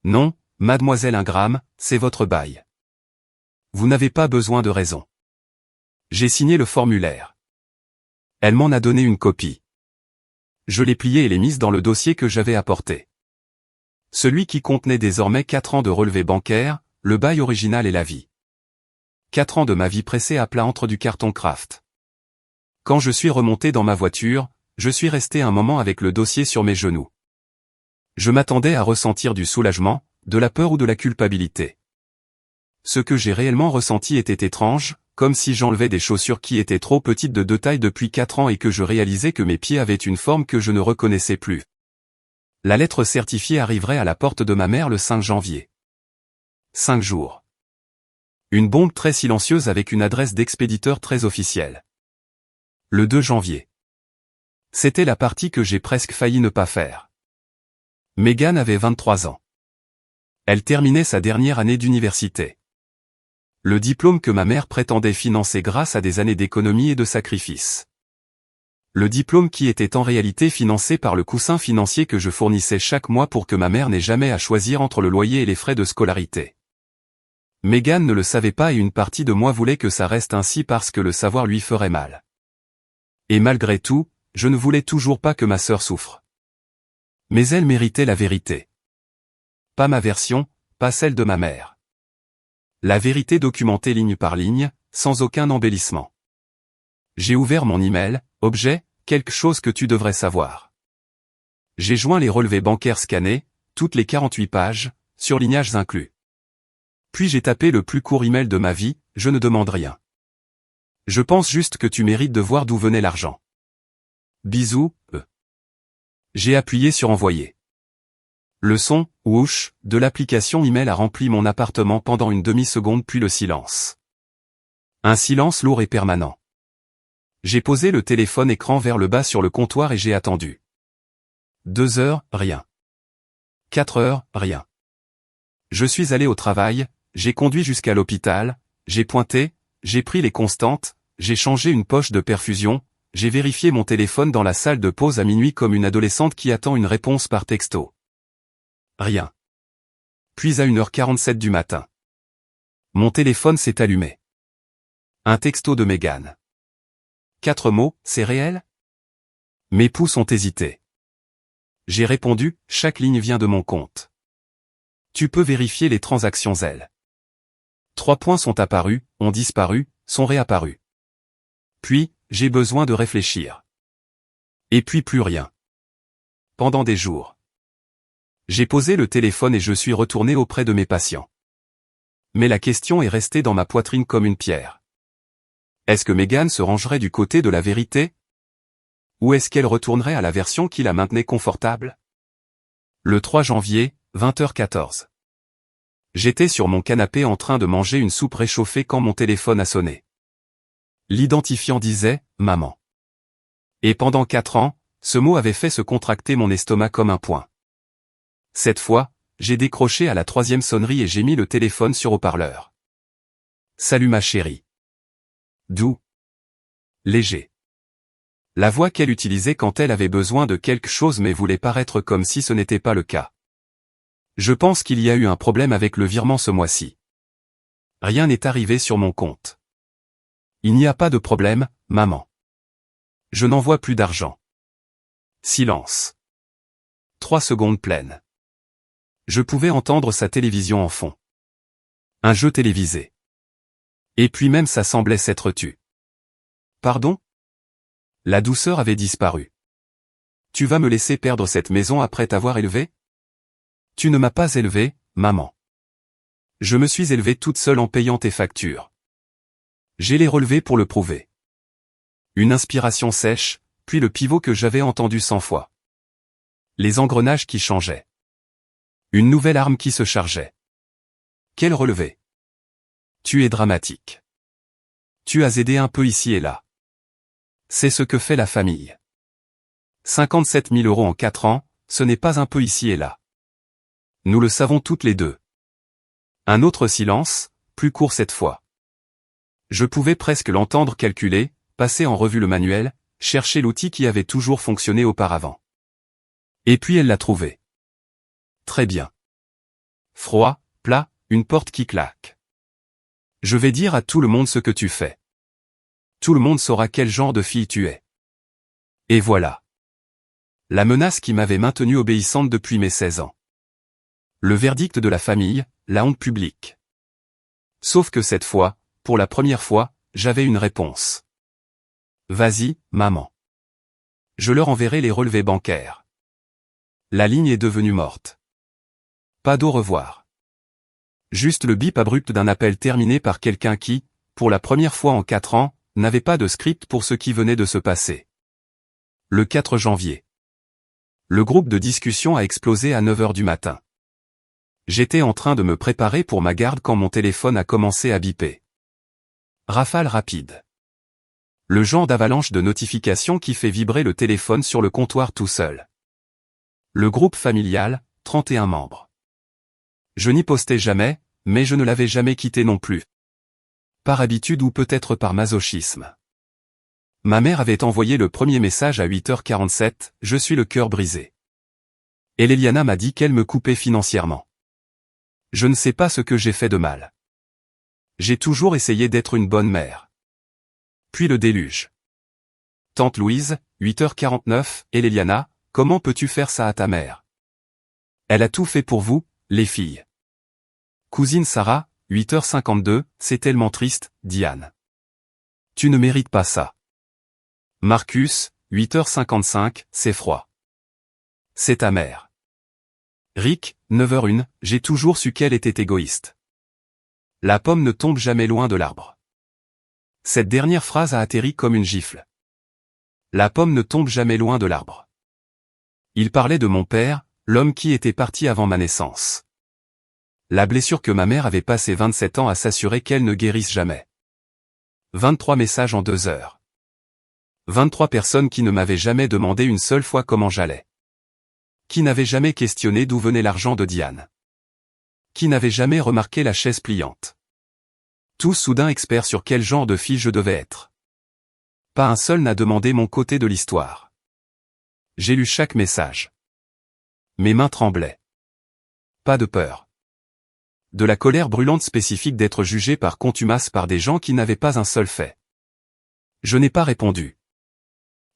Non, mademoiselle Ingram, c'est votre bail. Vous n'avez pas besoin de raison. J'ai signé le formulaire. Elle m'en a donné une copie. Je l'ai plié et l'ai mise dans le dossier que j'avais apporté. Celui qui contenait désormais 4 ans de relevés bancaires, le bail original et la vie. 4 ans de ma vie pressée à plat entre du carton Kraft. Quand je suis remonté dans ma voiture, je suis resté un moment avec le dossier sur mes genoux. Je m'attendais à ressentir du soulagement, de la peur ou de la culpabilité. Ce que j'ai réellement ressenti était étrange, comme si j'enlevais des chaussures qui étaient trop petites de 2 tailles depuis 4 ans et que je réalisais que mes pieds avaient une forme que je ne reconnaissais plus. La lettre certifiée arriverait à la porte de ma mère le 5 janvier. 5 jours. Une bombe très silencieuse avec une adresse d'expéditeur très officielle. Le 2 janvier. C'était la partie que j'ai presque failli ne pas faire. Mégane avait 23 ans. Elle terminait sa dernière année d'université. Le diplôme que ma mère prétendait financer grâce à des années d'économie et de sacrifice. Le diplôme qui était en réalité financé par le coussin financier que je fournissais chaque mois pour que ma mère n'ait jamais à choisir entre le loyer et les frais de scolarité. Mégane ne le savait pas et une partie de moi voulait que ça reste ainsi parce que le savoir lui ferait mal. Et malgré tout, je ne voulais toujours pas que ma sœur souffre. Mais elle méritait la vérité. Pas ma version, pas celle de ma mère. La vérité documentée ligne par ligne, sans aucun embellissement. J'ai ouvert mon email, objet, quelque chose que tu devrais savoir. J'ai joint les relevés bancaires scannés, toutes les 48 pages, surlignages inclus. Puis j'ai tapé le plus court email de ma vie, je ne demande rien. Je pense juste que tu mérites de voir d'où venait l'argent. Bisous, J'ai appuyé sur envoyer. Le son, whoosh, de l'application email a rempli mon appartement pendant une demi-seconde puis le silence. Un silence lourd et permanent. J'ai posé le téléphone écran vers le bas sur le comptoir et j'ai attendu. 2 heures, rien. 4 heures, rien. Je suis allé au travail, j'ai conduit jusqu'à l'hôpital, j'ai pointé, j'ai pris les constantes, j'ai changé une poche de perfusion, j'ai vérifié mon téléphone dans la salle de pause à minuit comme une adolescente qui attend une réponse par texto. Rien. Puis à 1h47 du matin. Mon téléphone s'est allumé. Un texto de Megan. 4 mots, c'est réel? Mes pouces ont hésité. J'ai répondu, chaque ligne vient de mon compte. Tu peux vérifier les transactions elles. 3 points sont apparus, ont disparu, sont réapparus. Puis, j'ai besoin de réfléchir. Et puis plus rien. Pendant des jours. J'ai posé le téléphone et je suis retourné auprès de mes patients. Mais la question est restée dans ma poitrine comme une pierre. Est-ce que Megan se rangerait du côté de la vérité? Ou est-ce qu'elle retournerait à la version qui la maintenait confortable? Le 3 janvier, 20h14. J'étais sur mon canapé en train de manger une soupe réchauffée quand mon téléphone a sonné. L'identifiant disait « Maman ». Et pendant 4 ans, ce mot avait fait se contracter mon estomac comme un poing. Cette fois, j'ai décroché à la 3e sonnerie et j'ai mis le téléphone sur haut-parleur. Salut ma chérie. Doux. Léger. La voix qu'elle utilisait quand elle avait besoin de quelque chose mais voulait paraître comme si ce n'était pas le cas. Je pense qu'il y a eu un problème avec le virement ce mois-ci. Rien n'est arrivé sur mon compte. Il n'y a pas de problème, maman. Je n'envoie plus d'argent. Silence. 3 secondes pleines. Je pouvais entendre sa télévision en fond. Un jeu télévisé. Et puis même ça semblait s'être tu. Pardon? La douceur avait disparu. Tu vas me laisser perdre cette maison après t'avoir élevé? Tu ne m'as pas élevé, maman. Je me suis élevée toute seule en payant tes factures. J'ai les relevés pour le prouver. Une inspiration sèche, puis le pivot que j'avais entendu 100 fois. Les engrenages qui changeaient. Une nouvelle arme qui se chargeait. Quel relevé. Tu es dramatique. Tu as aidé un peu ici et là. C'est ce que fait la famille. 57 000 € en 4 ans, ce n'est pas un peu ici et là. Nous le savons toutes les deux. Un autre silence, plus court cette fois. Je pouvais presque l'entendre calculer, passer en revue le manuel, chercher l'outil qui avait toujours fonctionné auparavant. Et puis elle l'a trouvé. Très bien. Froid, plat, une porte qui claque. Je vais dire à tout le monde ce que tu fais. Tout le monde saura quel genre de fille tu es. Et voilà. La menace qui m'avait maintenue obéissante depuis mes 16 ans. Le verdict de la famille, la honte publique. Sauf que cette fois, pour la première fois, j'avais une réponse. Vas-y, maman. Je leur enverrai les relevés bancaires. La ligne est devenue morte. Pas d'au revoir. Juste le bip abrupt d'un appel terminé par quelqu'un qui, pour la première fois en 4 ans, n'avait pas de script pour ce qui venait de se passer. Le 4 janvier. Le groupe de discussion a explosé à 9h du matin. J'étais en train de me préparer pour ma garde quand mon téléphone a commencé à biper. Rafale rapide. Le genre d'avalanche de notifications qui fait vibrer le téléphone sur le comptoir tout seul. Le groupe familial, 31 membres. Je n'y postais jamais, mais je ne l'avais jamais quitté non plus. Par habitude ou peut-être par masochisme. Ma mère avait envoyé le premier message à 8h47, je suis le cœur brisé. Et Léliana m'a dit qu'elle me coupait financièrement. Je ne sais pas ce que j'ai fait de mal. J'ai toujours essayé d'être une bonne mère. Puis le déluge. Tante Louise, 8h49, et Léliana, comment peux-tu faire ça à ta mère? Elle a tout fait pour vous, les filles. Cousine Sarah, 8h52, c'est tellement triste, Diane. Tu ne mérites pas ça. Marcus, 8h55, c'est froid. C'est ta mère. Rick, 9h01, j'ai toujours su qu'elle était égoïste. La pomme ne tombe jamais loin de l'arbre. Cette dernière phrase a atterri comme une gifle. La pomme ne tombe jamais loin de l'arbre. Il parlait de mon père, l'homme qui était parti avant ma naissance. La blessure que ma mère avait passé 27 ans à s'assurer qu'elle ne guérisse jamais. 23 messages en 2 heures. 23 personnes qui ne m'avaient jamais demandé une seule fois comment j'allais. Qui n'avaient jamais questionné d'où venait l'argent de Diane. Qui n'avaient jamais remarqué la chaise pliante. Tous soudain experts sur quel genre de fille je devais être. Pas un seul n'a demandé mon côté de l'histoire. J'ai lu chaque message. Mes mains tremblaient. Pas de peur. De la colère brûlante spécifique d'être jugé par contumace par des gens qui n'avaient pas un seul fait. Je n'ai pas répondu.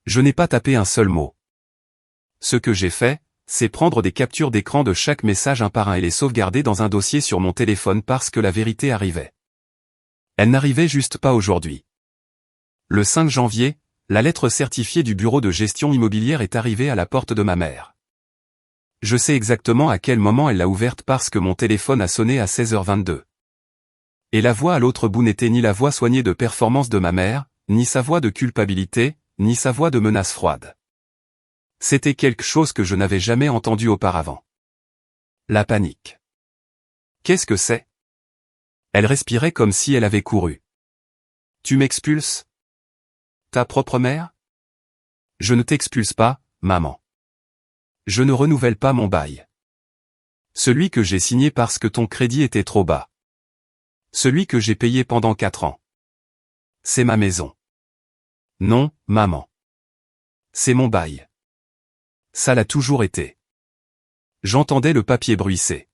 Je n'ai pas tapé un seul mot. Ce que j'ai fait, c'est prendre des captures d'écran de chaque message un par un et les sauvegarder dans un dossier sur mon téléphone parce que la vérité arrivait. Elle n'arrivait juste pas aujourd'hui. Le 5 janvier, la lettre certifiée du bureau de gestion immobilière est arrivée à la porte de ma mère. Je sais exactement à quel moment elle l'a ouverte parce que mon téléphone a sonné à 16h22. Et la voix à l'autre bout n'était ni la voix soignée de performance de ma mère, ni sa voix de culpabilité, ni sa voix de menace froide. C'était quelque chose que je n'avais jamais entendu auparavant. La panique. Qu'est-ce que c'est? Elle respirait comme si elle avait couru. Tu m'expulses? Ta propre mère? Je ne t'expulse pas, maman. Je ne renouvelle pas mon bail. Celui que j'ai signé parce que ton crédit était trop bas. Celui que j'ai payé pendant 4 ans. C'est ma maison. Non, maman. C'est mon bail. Ça l'a toujours été. J'entendais le papier bruisser.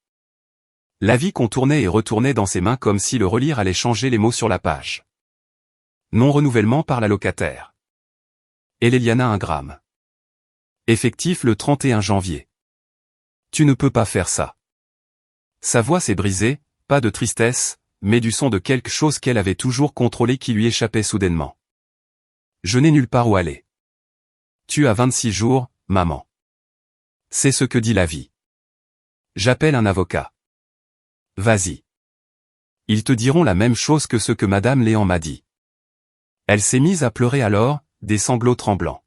La vie contournait et retournait dans ses mains comme si le relire allait changer les mots sur la page. Non-renouvellement par la locataire. Eliana Ingram. Effectif le 31 janvier. Tu ne peux pas faire ça. Sa voix s'est brisée, pas de tristesse, mais du son de quelque chose qu'elle avait toujours contrôlé qui lui échappait soudainement. Je n'ai nulle part où aller. Tu as 26 jours, maman. C'est ce que dit la vie. J'appelle un avocat. Vas-y. Ils te diront la même chose que ce que Madame Léan m'a dit. Elle s'est mise à pleurer alors, des sanglots tremblants.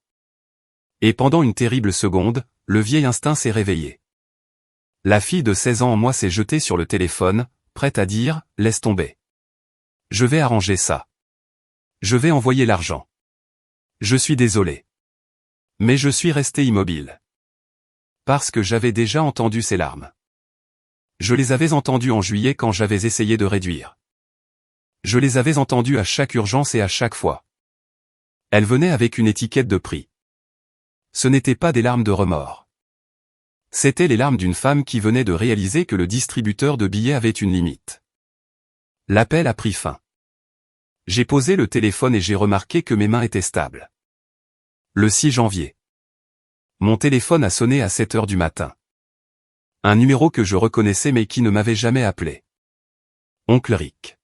Et pendant une terrible seconde, le vieil instinct s'est réveillé. La fille de 16 ans en moi s'est jetée sur le téléphone, prête à dire « Laisse tomber. Je vais arranger ça. Je vais envoyer l'argent. Je suis désolé. » Mais je suis resté immobile. Parce que j'avais déjà entendu ces larmes. Je les avais entendues en juillet quand j'avais essayé de réduire. Je les avais entendues à chaque urgence et à chaque fois. Elles venaient avec une étiquette de prix. Ce n'étaient pas des larmes de remords. C'étaient les larmes d'une femme qui venait de réaliser que le distributeur de billets avait une limite. L'appel a pris fin. J'ai posé le téléphone et j'ai remarqué que mes mains étaient stables. Le 6 janvier. Mon téléphone a sonné à 7 heures du matin. Un numéro que je reconnaissais mais qui ne m'avait jamais appelé. Oncle Rick.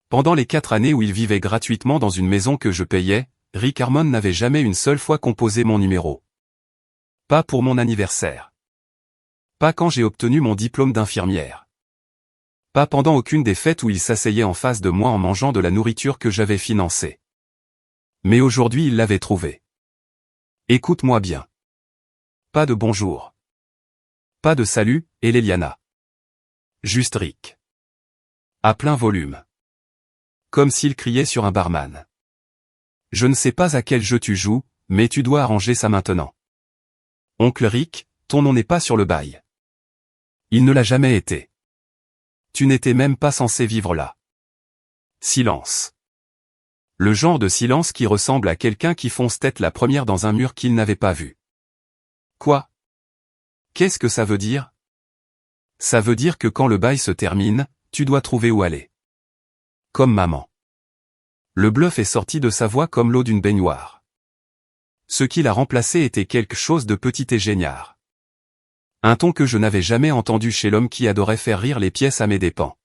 Pendant les 4 années où il vivait gratuitement dans une maison que je payais, Rick Harmon n'avait jamais une seule fois composé mon numéro. Pas pour mon anniversaire. Pas quand j'ai obtenu mon diplôme d'infirmière. Pas pendant aucune des fêtes où il s'asseyait en face de moi en mangeant de la nourriture que j'avais financée. Mais aujourd'hui il l'avait trouvé. Écoute-moi bien. Pas de bonjour. Pas de salut, Eliana. Juste Rick. À plein volume. Comme s'il criait sur un barman. Je ne sais pas à quel jeu tu joues, mais tu dois arranger ça maintenant. Oncle Rick, ton nom n'est pas sur le bail. Il ne l'a jamais été. Tu n'étais même pas censé vivre là. Silence. Le genre de silence qui ressemble à quelqu'un qui fonce tête la première dans un mur qu'il n'avait pas vu. Quoi? Qu'est-ce que ça veut dire? Ça veut dire que quand le bail se termine, tu dois trouver où aller. Comme maman. Le bluff est sorti de sa voix comme l'eau d'une baignoire. Ce qui l'a remplacé était quelque chose de petit et génial. Un ton que je n'avais jamais entendu chez l'homme qui adorait faire rire les pièces à mes dépens.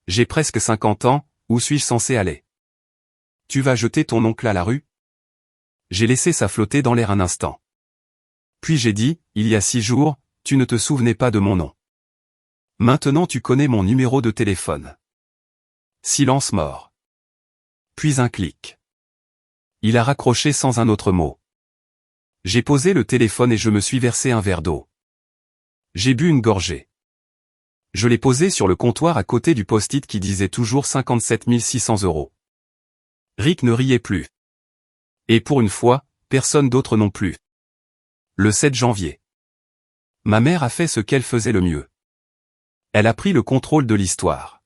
J'ai presque 50 ans, où suis-je censé aller? Tu vas jeter ton oncle à la rue? J'ai laissé ça flotter dans l'air un instant. Puis j'ai dit, il y a 6 jours, tu ne te souvenais pas de mon nom. Maintenant tu connais mon numéro de téléphone. Silence mort. Puis un clic. Il a raccroché sans un autre mot. J'ai posé le téléphone et je me suis versé un verre d'eau. J'ai bu une gorgée. Je l'ai posé sur le comptoir à côté du post-it qui disait toujours 57 600 €. Rick ne riait plus. Et pour une fois, personne d'autre non plus. Le 7 janvier. Ma mère a fait ce qu'elle faisait le mieux. Elle a pris le contrôle de l'histoire.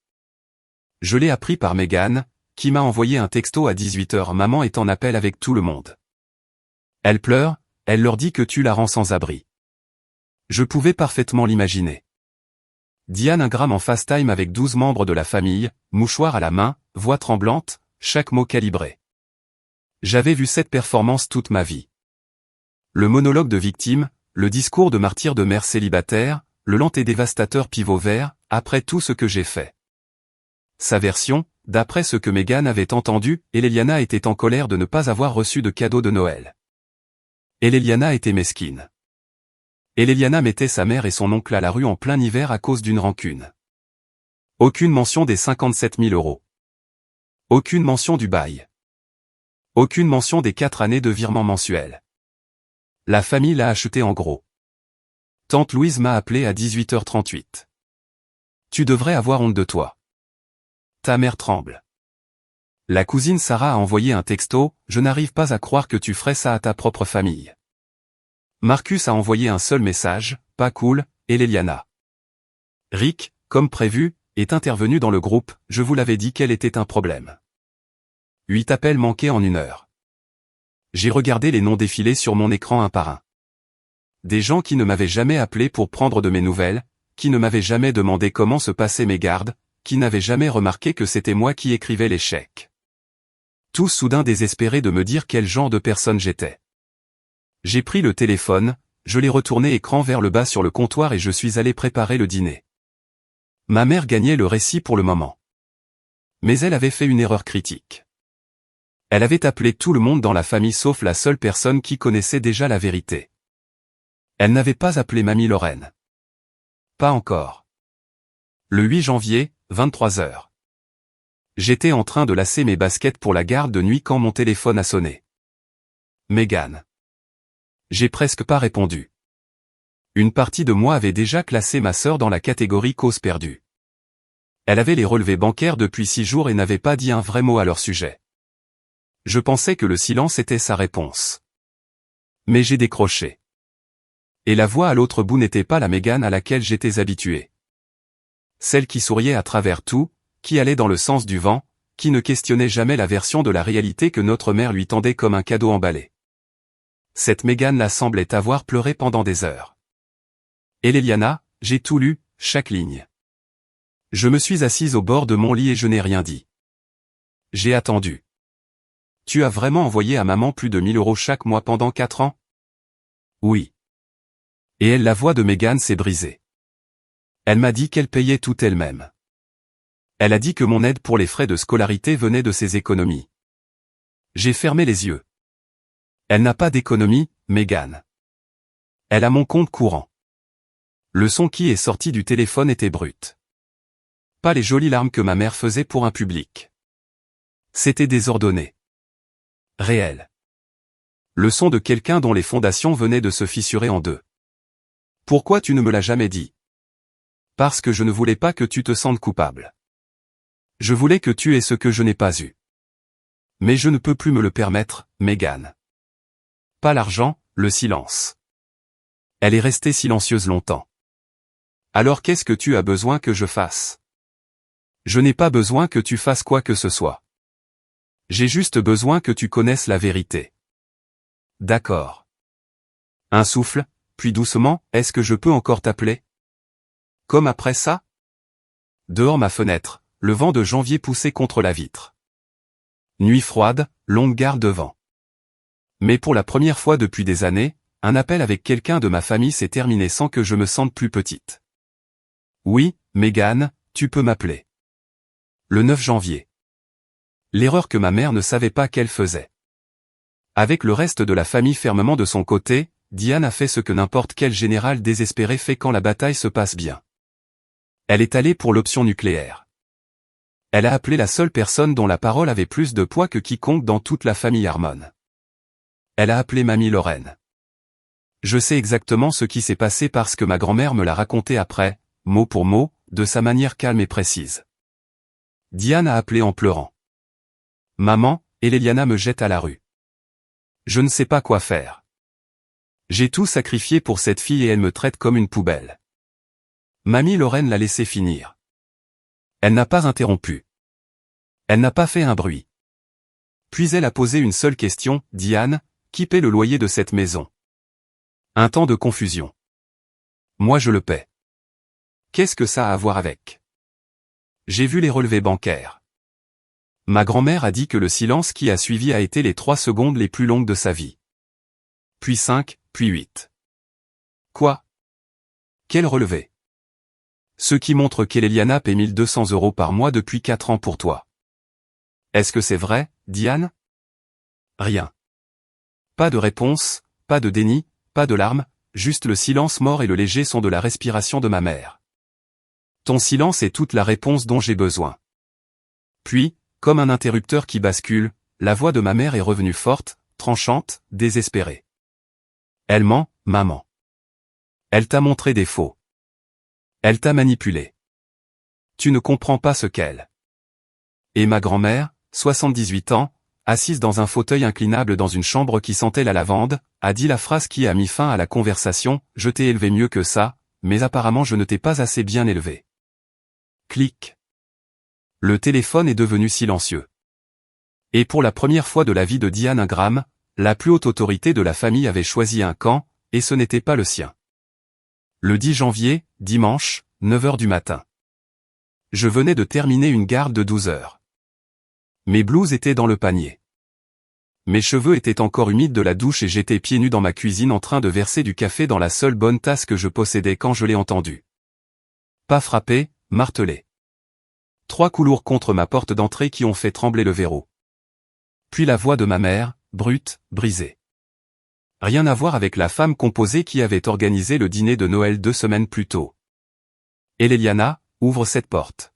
Je l'ai appris par Megan, qui m'a envoyé un texto à 18h. Maman est en appel avec tout le monde. Elle pleure, elle leur dit que tu la rends sans abri. Je pouvais parfaitement l'imaginer. Diane un gramme en FaceTime avec 12 membres de la famille, mouchoir à la main, voix tremblante, chaque mot calibré. J'avais vu cette performance toute ma vie. Le monologue de victime, le discours de martyr de mère célibataire, le lent et dévastateur pivot vert, après tout ce que j'ai fait. Sa version, d'après ce que Megan avait entendu, Eliana était en colère de ne pas avoir reçu de cadeau de Noël. Eliana était mesquine. Eliana mettait sa mère et son oncle à la rue en plein hiver à cause d'une rancune. Aucune mention des 57 000 €. Aucune mention du bail. Aucune mention des 4 années de virement mensuel. La famille l'a acheté en gros. Tante Louise m'a appelé à 18h38. Tu devrais avoir honte de toi. Ta mère tremble. La cousine Sarah a envoyé un texto, je n'arrive pas à croire que tu ferais ça à ta propre famille. Marcus a envoyé un seul message, pas cool, et Eliana. Rick, comme prévu, est intervenu dans le groupe, je vous l'avais dit qu'elle était un problème. 8 appels manqués en 1 heure. J'ai regardé les noms défiler sur mon écran un par un. Des gens qui ne m'avaient jamais appelé pour prendre de mes nouvelles, qui ne m'avaient jamais demandé comment se passaient mes gardes, qui n'avaient jamais remarqué que c'était moi qui écrivais les chèques. Tous soudain désespérés de me dire quel genre de personne j'étais. J'ai pris le téléphone, je l'ai retourné écran vers le bas sur le comptoir et je suis allé préparer le dîner. Ma mère gagnait le récit pour le moment. Mais elle avait fait une erreur critique. Elle avait appelé tout le monde dans la famille sauf la seule personne qui connaissait déjà la vérité. Elle n'avait pas appelé Mamie Lorraine. Pas encore. Le 8 janvier, 23h. J'étais en train de lasser mes baskets pour la garde de nuit quand mon téléphone a sonné. Megan. J'ai presque pas répondu. Une partie de moi avait déjà classé ma sœur dans la catégorie cause perdue. Elle avait les relevés bancaires depuis 6 jours et n'avait pas dit un vrai mot à leur sujet. Je pensais que le silence était sa réponse. Mais j'ai décroché. Et la voix à l'autre bout n'était pas la Megan à laquelle j'étais habitué. Celle qui souriait à travers tout, qui allait dans le sens du vent, qui ne questionnait jamais la version de la réalité que notre mère lui tendait comme un cadeau emballé. Cette Megan-là semblait avoir pleuré pendant des heures. Et Eliana, j'ai tout lu, chaque ligne. Je me suis assise au bord de mon lit et je n'ai rien dit. J'ai attendu. Tu as vraiment envoyé à maman plus de 1 000 € chaque mois pendant 4 ans? Oui. Et la voix de Megan s'est brisée. Elle m'a dit qu'elle payait tout elle-même. Elle a dit que mon aide pour les frais de scolarité venait de ses économies. J'ai fermé les yeux. Elle n'a pas d'économie, Megan. Elle a mon compte courant. Le son qui est sorti du téléphone était brut. Pas les jolies larmes que ma mère faisait pour un public. C'était désordonné. Réel. Le son de quelqu'un dont les fondations venaient de se fissurer en deux. Pourquoi tu ne me l'as jamais dit? Parce que je ne voulais pas que tu te sentes coupable. Je voulais que tu aies ce que je n'ai pas eu. Mais je ne peux plus me le permettre, Megan. Pas l'argent, le silence. Elle est restée silencieuse longtemps. Alors qu'est-ce que tu as besoin que je fasse? Je n'ai pas besoin que tu fasses quoi que ce soit. J'ai juste besoin que tu connaisses la vérité. D'accord. Un souffle, puis doucement, est-ce que je peux encore t'appeler? Comme après ça? Dehors ma fenêtre, le vent de janvier poussait contre la vitre. Nuit froide, longue garde de vent. Mais pour la première fois depuis des années, un appel avec quelqu'un de ma famille s'est terminé sans que je me sente plus petite. Oui, Megan, tu peux m'appeler. Le 9 janvier. L'erreur que ma mère ne savait pas qu'elle faisait. Avec le reste de la famille fermement de son côté, Diane a fait ce que n'importe quel général désespéré fait quand la bataille se passe bien. Elle est allée pour l'option nucléaire. Elle a appelé la seule personne dont la parole avait plus de poids que quiconque dans toute la famille Harmon. Elle a appelé Mamie Lorraine. Je sais exactement ce qui s'est passé parce que ma grand-mère me l'a raconté après, mot pour mot, de sa manière calme et précise. Diane a appelé en pleurant. Maman, Eliana me jette à la rue. Je ne sais pas quoi faire. J'ai tout sacrifié pour cette fille et elle me traite comme une poubelle. Mamie Lorraine l'a laissé finir. Elle n'a pas interrompu. Elle n'a pas fait un bruit. Puis elle a posé une seule question, Diane, qui paie le loyer de cette maison? Un temps de confusion. Moi je le paie. Qu'est-ce que ça a à voir avec? J'ai vu les relevés bancaires. Ma grand-mère a dit que le silence qui a suivi a été les 3 secondes les plus longues de sa vie. Puis 5, puis 8. Quoi? Quel relevé? Ce qui montre qu'Eliana paie 1200 € par mois depuis 4 ans pour toi. Est-ce que c'est vrai, Diane? Rien. Pas de réponse, pas de déni, pas de larmes, juste le silence mort et le léger son de la respiration de ma mère. Ton silence est toute la réponse dont j'ai besoin. Puis, comme un interrupteur qui bascule, la voix de ma mère est revenue forte, tranchante, désespérée. Elle ment, maman. Elle t'a montré des faux. Elle t'a manipulé. Tu ne comprends pas ce qu'elle. Et ma grand-mère, 78 ans, assise dans un fauteuil inclinable dans une chambre qui sentait la lavande, a dit la phrase qui a mis fin à la conversation, je t'ai élevé mieux que ça, mais apparemment je ne t'ai pas assez bien élevé. Clic. Le téléphone est devenu silencieux. Et pour la première fois de la vie de Diane Ingram, la plus haute autorité de la famille avait choisi un camp, et ce n'était pas le sien. Le 10 janvier, dimanche, 9 h du matin. Je venais de terminer une garde de 12 heures. Mes blouses étaient dans le panier. Mes cheveux étaient encore humides de la douche et j'étais pieds nus dans ma cuisine en train de verser du café dans la seule bonne tasse que je possédais quand je l'ai entendu. Pas frappé, martelé. 3 coups lourds contre ma porte d'entrée qui ont fait trembler le verrou. Puis la voix de ma mère, brute, brisée. Rien à voir avec la femme composée qui avait organisé le dîner de Noël 2 semaines plus tôt. Eliana, ouvre cette porte.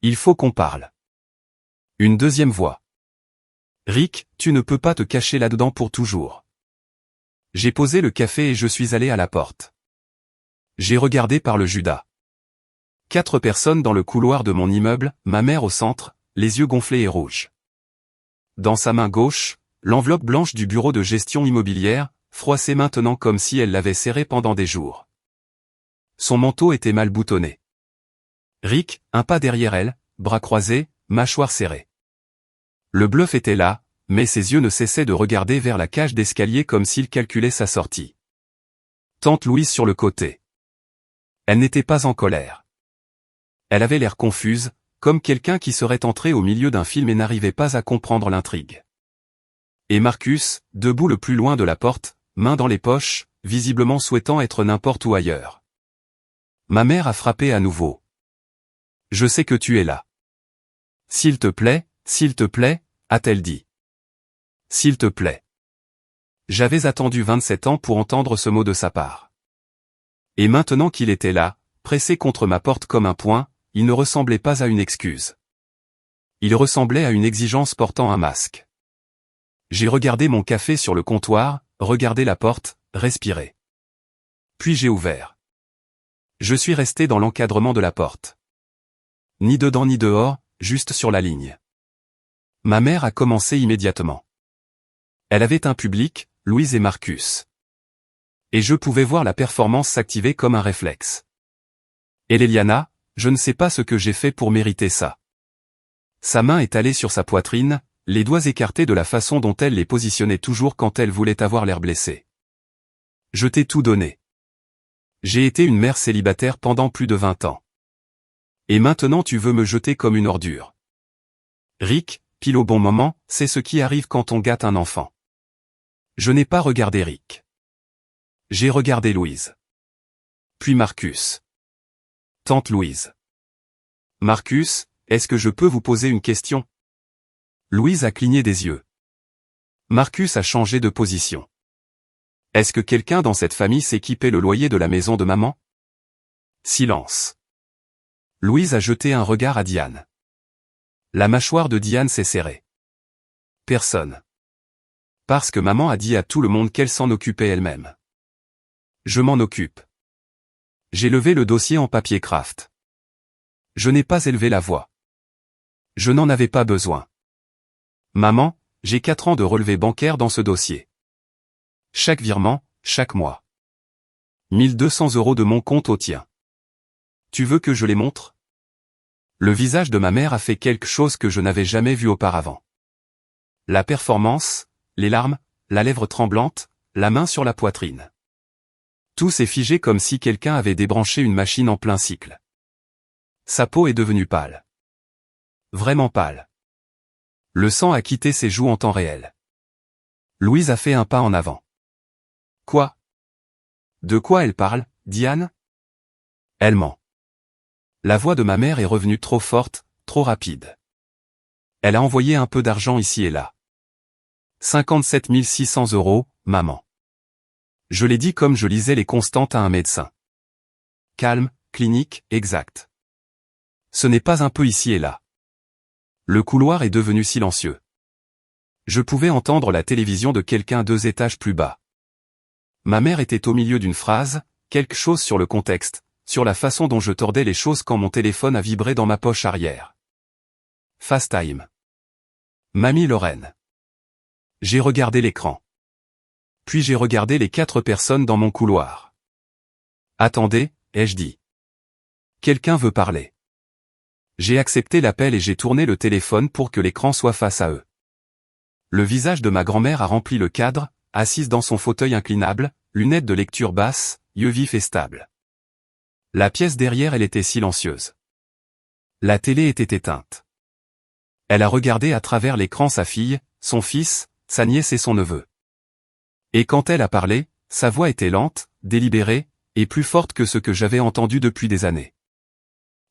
Il faut qu'on parle. Une deuxième voix. Rick, tu ne peux pas te cacher là-dedans pour toujours. J'ai posé le café et je suis allé à la porte. J'ai regardé par le Judas. 4 personnes dans le couloir de mon immeuble, ma mère au centre, les yeux gonflés et rouges. Dans sa main gauche, l'enveloppe blanche du bureau de gestion immobilière, froissée maintenant comme si elle l'avait serrée pendant des jours. Son manteau était mal boutonné. Rick, un pas derrière elle, bras croisés, mâchoire serrée. Le bluff était là, mais ses yeux ne cessaient de regarder vers la cage d'escalier comme s'il calculait sa sortie. Tante Louise sur le côté. Elle n'était pas en colère. Elle avait l'air confuse, comme quelqu'un qui serait entré au milieu d'un film et n'arrivait pas à comprendre l'intrigue. Et Marcus, debout le plus loin de la porte, main dans les poches, visiblement souhaitant être n'importe où ailleurs. Ma mère a frappé à nouveau. Je sais que tu es là. S'il te plaît, a-t-elle dit. S'il te plaît. J'avais attendu 27 ans pour entendre ce mot de sa part. Et maintenant qu'il était là, pressé contre ma porte comme un poing, il ne ressemblait pas à une excuse. Il ressemblait à une exigence portant un masque. J'ai regardé mon café sur le comptoir, regardé la porte, respiré. Puis j'ai ouvert. Je suis resté dans l'encadrement de la porte. Ni dedans ni dehors, juste sur la ligne. Ma mère a commencé immédiatement. Elle avait un public, Louise et Marcus. Et je pouvais voir la performance s'activer comme un réflexe. Eliana, je ne sais pas ce que j'ai fait pour mériter ça. Sa main est allée sur sa poitrine, les doigts écartés de la façon dont elle les positionnait toujours quand elle voulait avoir l'air blessée. Je t'ai tout donné. J'ai été une mère célibataire pendant plus de 20 ans. Et maintenant tu veux me jeter comme une ordure. Rick, pile au bon moment, c'est ce qui arrive quand on gâte un enfant. Je n'ai pas regardé Rick. J'ai regardé Louise. Puis Marcus. Tante Louise. Marcus, est-ce que je peux vous poser une question? Louise a cligné des yeux. Marcus a changé de position. Est-ce que quelqu'un dans cette famille sait qui paie le loyer de la maison de maman? Silence. Louise a jeté un regard à Diane. La mâchoire de Diane s'est serrée. Personne. Parce que maman a dit à tout le monde qu'elle s'en occupait elle-même. Je m'en occupe. J'ai levé le dossier en papier craft. Je n'ai pas élevé la voix. Je n'en avais pas besoin. Maman, j'ai 4 ans de relevé bancaire dans ce dossier. Chaque virement, chaque mois. 1200 € de mon compte au tien. Tu veux que je les montre? Le visage de ma mère a fait quelque chose que je n'avais jamais vu auparavant. La performance, les larmes, la lèvre tremblante, la main sur la poitrine. Tout s'est figé comme si quelqu'un avait débranché une machine en plein cycle. Sa peau est devenue pâle. Vraiment pâle. Le sang a quitté ses joues en temps réel. Louise a fait un pas en avant. Quoi? De quoi elle parle, Diane? Elle ment. La voix de ma mère est revenue trop forte, trop rapide. Elle a envoyé un peu d'argent ici et là. 57 600 €, maman. Je l'ai dit comme je lisais les constantes à un médecin. Calme, clinique, exact. Ce n'est pas un peu ici et là. Le couloir est devenu silencieux. Je pouvais entendre la télévision de quelqu'un 2 étages plus bas. Ma mère était au milieu d'une phrase, quelque chose sur le contexte, sur la façon dont je tordais les choses quand mon téléphone a vibré dans ma poche arrière. FaceTime. Mamie Lorraine. J'ai regardé l'écran. Puis j'ai regardé les 4 personnes dans mon couloir. Attendez, ai-je dit. Quelqu'un veut parler. J'ai accepté l'appel et j'ai tourné le téléphone pour que l'écran soit face à eux. Le visage de ma grand-mère a rempli le cadre, assise dans son fauteuil inclinable, lunettes de lecture basse, yeux vifs et stables. La pièce derrière elle était silencieuse. La télé était éteinte. Elle a regardé à travers l'écran sa fille, son fils, sa nièce et son neveu. Et quand elle a parlé, sa voix était lente, délibérée, et plus forte que ce que j'avais entendu depuis des années.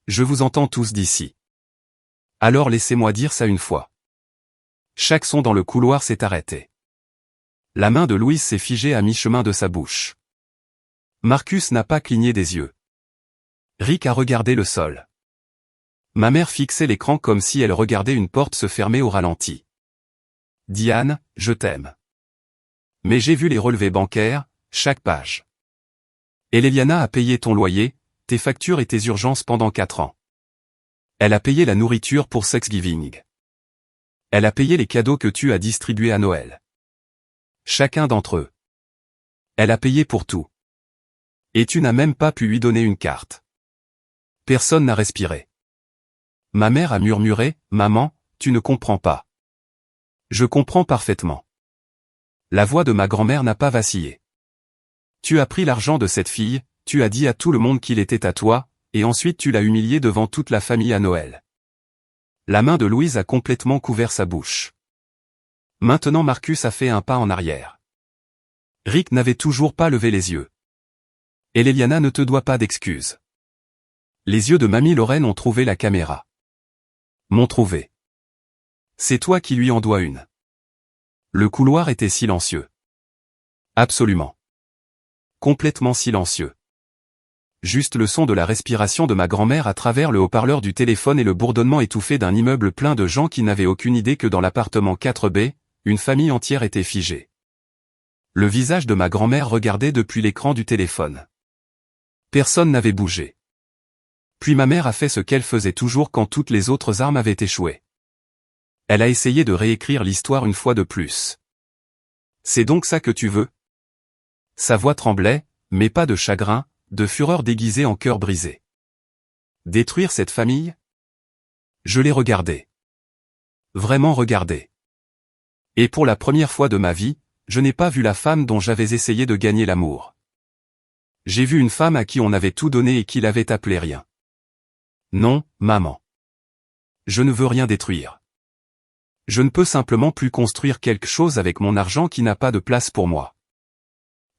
Je vous entends tous d'ici. Alors laissez-moi dire ça une fois. Chaque son dans le couloir s'est arrêté. La main de Louise s'est figée à mi-chemin de sa bouche. Marcus n'a pas cligné des yeux. Rick a regardé le sol. Ma mère fixait l'écran comme si elle regardait une porte se fermer au ralenti. Diane, je t'aime. Mais j'ai vu les relevés bancaires, chaque page. Et Léliana a payé ton loyer, tes factures et tes urgences pendant 4 ans. Elle a payé la nourriture pour Thanksgiving. Elle a payé les cadeaux que tu as distribués à Noël. Chacun d'entre eux. Elle a payé pour tout. Et tu n'as même pas pu lui donner une carte. Personne n'a respiré. Ma mère a murmuré, « Maman, tu ne comprends pas. » Je comprends parfaitement. La voix de ma grand-mère n'a pas vacillé. Tu as pris l'argent de cette fille, tu as dit à tout le monde qu'il était à toi, et ensuite tu l'as humilié devant toute la famille à Noël. La main de Louise a complètement couvert sa bouche. Maintenant Marcus a fait un pas en arrière. Rick n'avait toujours pas levé les yeux. Et Léliana ne te doit pas d'excuses. Les yeux de mamie Lorraine ont trouvé la caméra. M'ont trouvé. C'est toi qui lui en dois une. Le couloir était silencieux. Absolument. Complètement silencieux. Juste le son de la respiration de ma grand-mère à travers le haut-parleur du téléphone et le bourdonnement étouffé d'un immeuble plein de gens qui n'avaient aucune idée que dans l'appartement 4B, une famille entière était figée. Le visage de ma grand-mère regardait depuis l'écran du téléphone. Personne n'avait bougé. Puis ma mère a fait ce qu'elle faisait toujours quand toutes les autres armes avaient échoué. Elle a essayé de réécrire l'histoire une fois de plus. C'est donc ça que tu veux? Sa voix tremblait, mais pas de chagrin, de fureur déguisée en cœur brisé. Détruire cette famille? Je l'ai regardé. Vraiment regardé. Et pour la première fois de ma vie, je n'ai pas vu la femme dont j'avais essayé de gagner l'amour. J'ai vu une femme à qui on avait tout donné et qui l'avait appelée rien. Non, maman. Je ne veux rien détruire. Je ne peux simplement plus construire quelque chose avec mon argent qui n'a pas de place pour moi.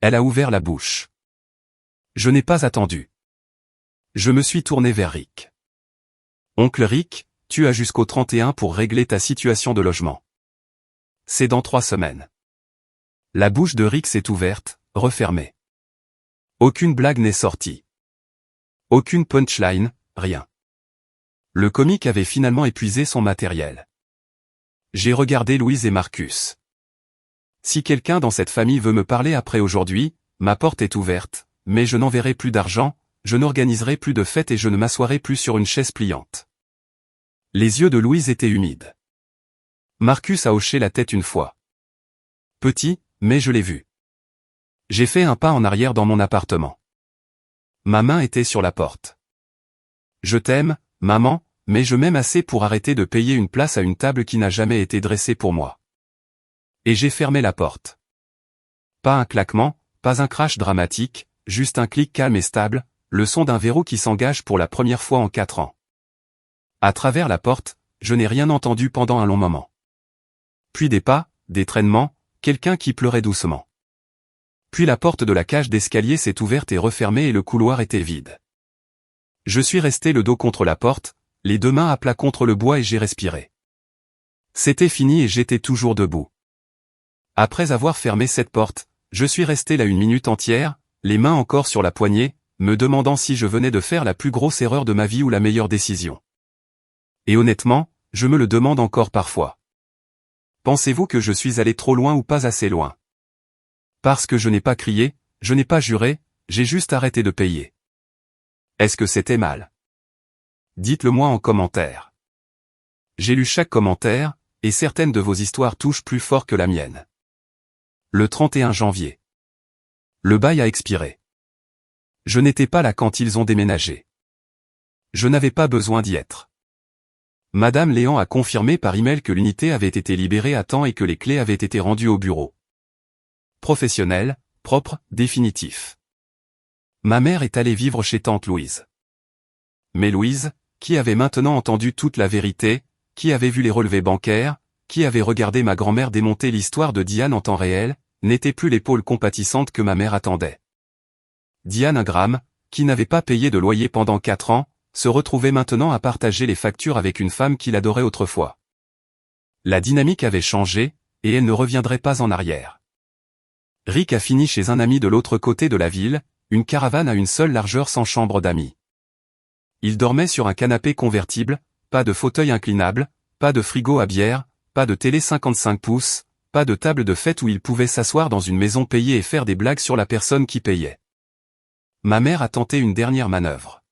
Elle a ouvert la bouche. Je n'ai pas attendu. Je me suis tourné vers Rick. Oncle Rick, tu as jusqu'au 31 pour régler ta situation de logement. C'est dans 3 semaines. La bouche de Rick s'est ouverte, refermée. Aucune blague n'est sortie. Aucune punchline, rien. Le comique avait finalement épuisé son matériel. J'ai regardé Louise et Marcus. Si quelqu'un dans cette famille veut me parler après aujourd'hui, ma porte est ouverte, mais je n'enverrai plus d'argent, je n'organiserai plus de fêtes et je ne m'assoirai plus sur une chaise pliante. Les yeux de Louise étaient humides. Marcus a hoché la tête une fois. Petit, mais je l'ai vu. J'ai fait un pas en arrière dans mon appartement. Ma main était sur la porte. Je t'aime, maman, mais je m'aime assez pour arrêter de payer une place à une table qui n'a jamais été dressée pour moi. Et j'ai fermé la porte. Pas un claquement, pas un crash dramatique, juste un clic calme et stable, le son d'un verrou qui s'engage pour la première fois en 4 ans. À travers la porte, je n'ai rien entendu pendant un long moment. Puis des pas, des traînements, quelqu'un qui pleurait doucement. Puis la porte de la cage d'escalier s'est ouverte et refermée et le couloir était vide. Je suis resté le dos contre la porte, les deux mains à plat contre le bois et j'ai respiré. C'était fini et j'étais toujours debout. Après avoir fermé cette porte, je suis resté là une minute entière, les mains encore sur la poignée, me demandant si je venais de faire la plus grosse erreur de ma vie ou la meilleure décision. Et honnêtement, je me le demande encore parfois. Pensez-vous que je suis allé trop loin ou pas assez loin? Parce que je n'ai pas crié, je n'ai pas juré, j'ai juste arrêté de payer. Est-ce que c'était mal? Dites-le moi en commentaire. J'ai lu chaque commentaire, et certaines de vos histoires touchent plus fort que la mienne. Le 31 janvier. Le bail a expiré. Je n'étais pas là quand ils ont déménagé. Je n'avais pas besoin d'y être. Madame Léon a confirmé par email que l'unité avait été libérée à temps et que les clés avaient été rendues au bureau. Professionnel, propre, définitif. Ma mère est allée vivre chez tante Louise. Mais Louise, qui avait maintenant entendu toute la vérité, qui avait vu les relevés bancaires, qui avait regardé ma grand-mère démonter l'histoire de Diane en temps réel, n'était plus l'épaule compatissante que ma mère attendait. Diane Ingram, qui n'avait pas payé de loyer pendant 4 ans, se retrouvait maintenant à partager les factures avec une femme qu'il adorait autrefois. La dynamique avait changé, et elle ne reviendrait pas en arrière. Rick a fini chez un ami de l'autre côté de la ville, une caravane à une seule largeur sans chambre d'amis. Il dormait sur un canapé convertible, pas de fauteuil inclinable, pas de frigo à bière, pas de télé 55 pouces, pas de table de fête où il pouvait s'asseoir dans une maison payée et faire des blagues sur la personne qui payait. Ma mère a tenté une dernière manœuvre.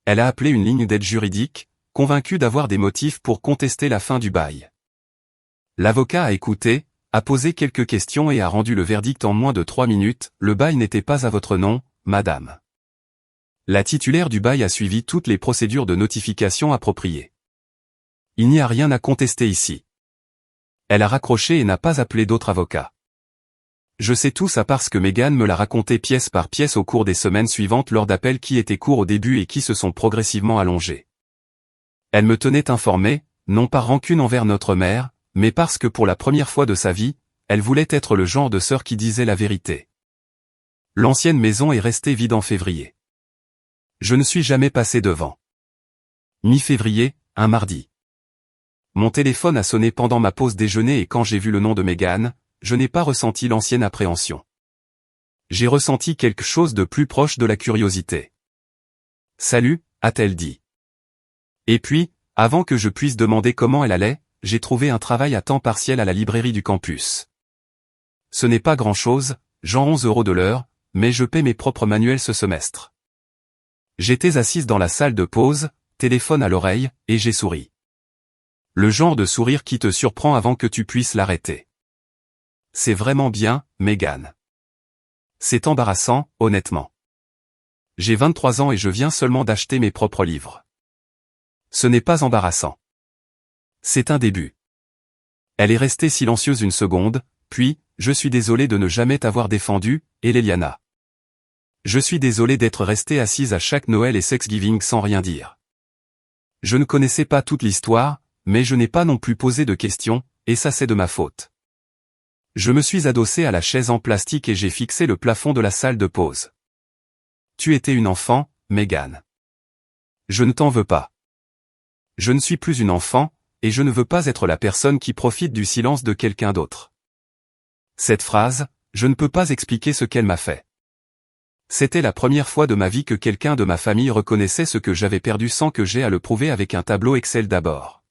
Elle a appelé une ligne d'aide juridique, convaincue d'avoir des motifs pour contester la fin du bail. L'avocat a écouté, a posé quelques questions et a rendu le verdict en moins de 3 minutes, le bail n'était pas à votre nom, madame. La titulaire du bail a suivi toutes les procédures de notification appropriées. Il n'y a rien à contester ici. Elle a raccroché et n'a pas appelé d'autres avocats. Je sais tout ça parce que Megan me l'a raconté pièce par pièce au cours des semaines suivantes lors d'appels qui étaient courts au début et qui se sont progressivement allongés. Elle me tenait informé, non par rancune envers notre mère, mais parce que pour la première fois de sa vie, elle voulait être le genre de sœur qui disait la vérité. L'ancienne maison est restée vide en février. Je ne suis jamais passé devant. Mi-février, un mardi. Mon téléphone a sonné pendant ma pause déjeuner et quand j'ai vu le nom de Megan, je n'ai pas ressenti l'ancienne appréhension. J'ai ressenti quelque chose de plus proche de la curiosité. « Salut », a-t-elle dit. Et puis, avant que je puisse demander comment elle allait, j'ai trouvé un travail à temps partiel à la librairie du campus. Ce n'est pas grand-chose, genre 11 € de l'heure, mais je paie mes propres manuels ce semestre. J'étais assise dans la salle de pause, téléphone à l'oreille, et j'ai souri. Le genre de sourire qui te surprend avant que tu puisses l'arrêter. C'est vraiment bien, Megan. C'est embarrassant, honnêtement. J'ai 23 ans et je viens seulement d'acheter mes propres livres. Ce n'est pas embarrassant. C'est un début. Elle est restée silencieuse une seconde, puis, je suis désolé de ne jamais t'avoir défendu, Eliana. Je suis désolé d'être restée assise à chaque Noël et Thanksgiving sans rien dire. Je ne connaissais pas toute l'histoire, mais je n'ai pas non plus posé de questions, et ça c'est de ma faute. Je me suis adossé à la chaise en plastique et j'ai fixé le plafond de la salle de pause. Tu étais une enfant, Megan. Je ne t'en veux pas. Je ne suis plus une enfant, et je ne veux pas être la personne qui profite du silence de quelqu'un d'autre. Cette phrase, je ne peux pas expliquer ce qu'elle m'a fait. C'était la première fois de ma vie que quelqu'un de ma famille reconnaissait ce que j'avais perdu sans que j'aie à le prouver avec un tableau Excel d'abord.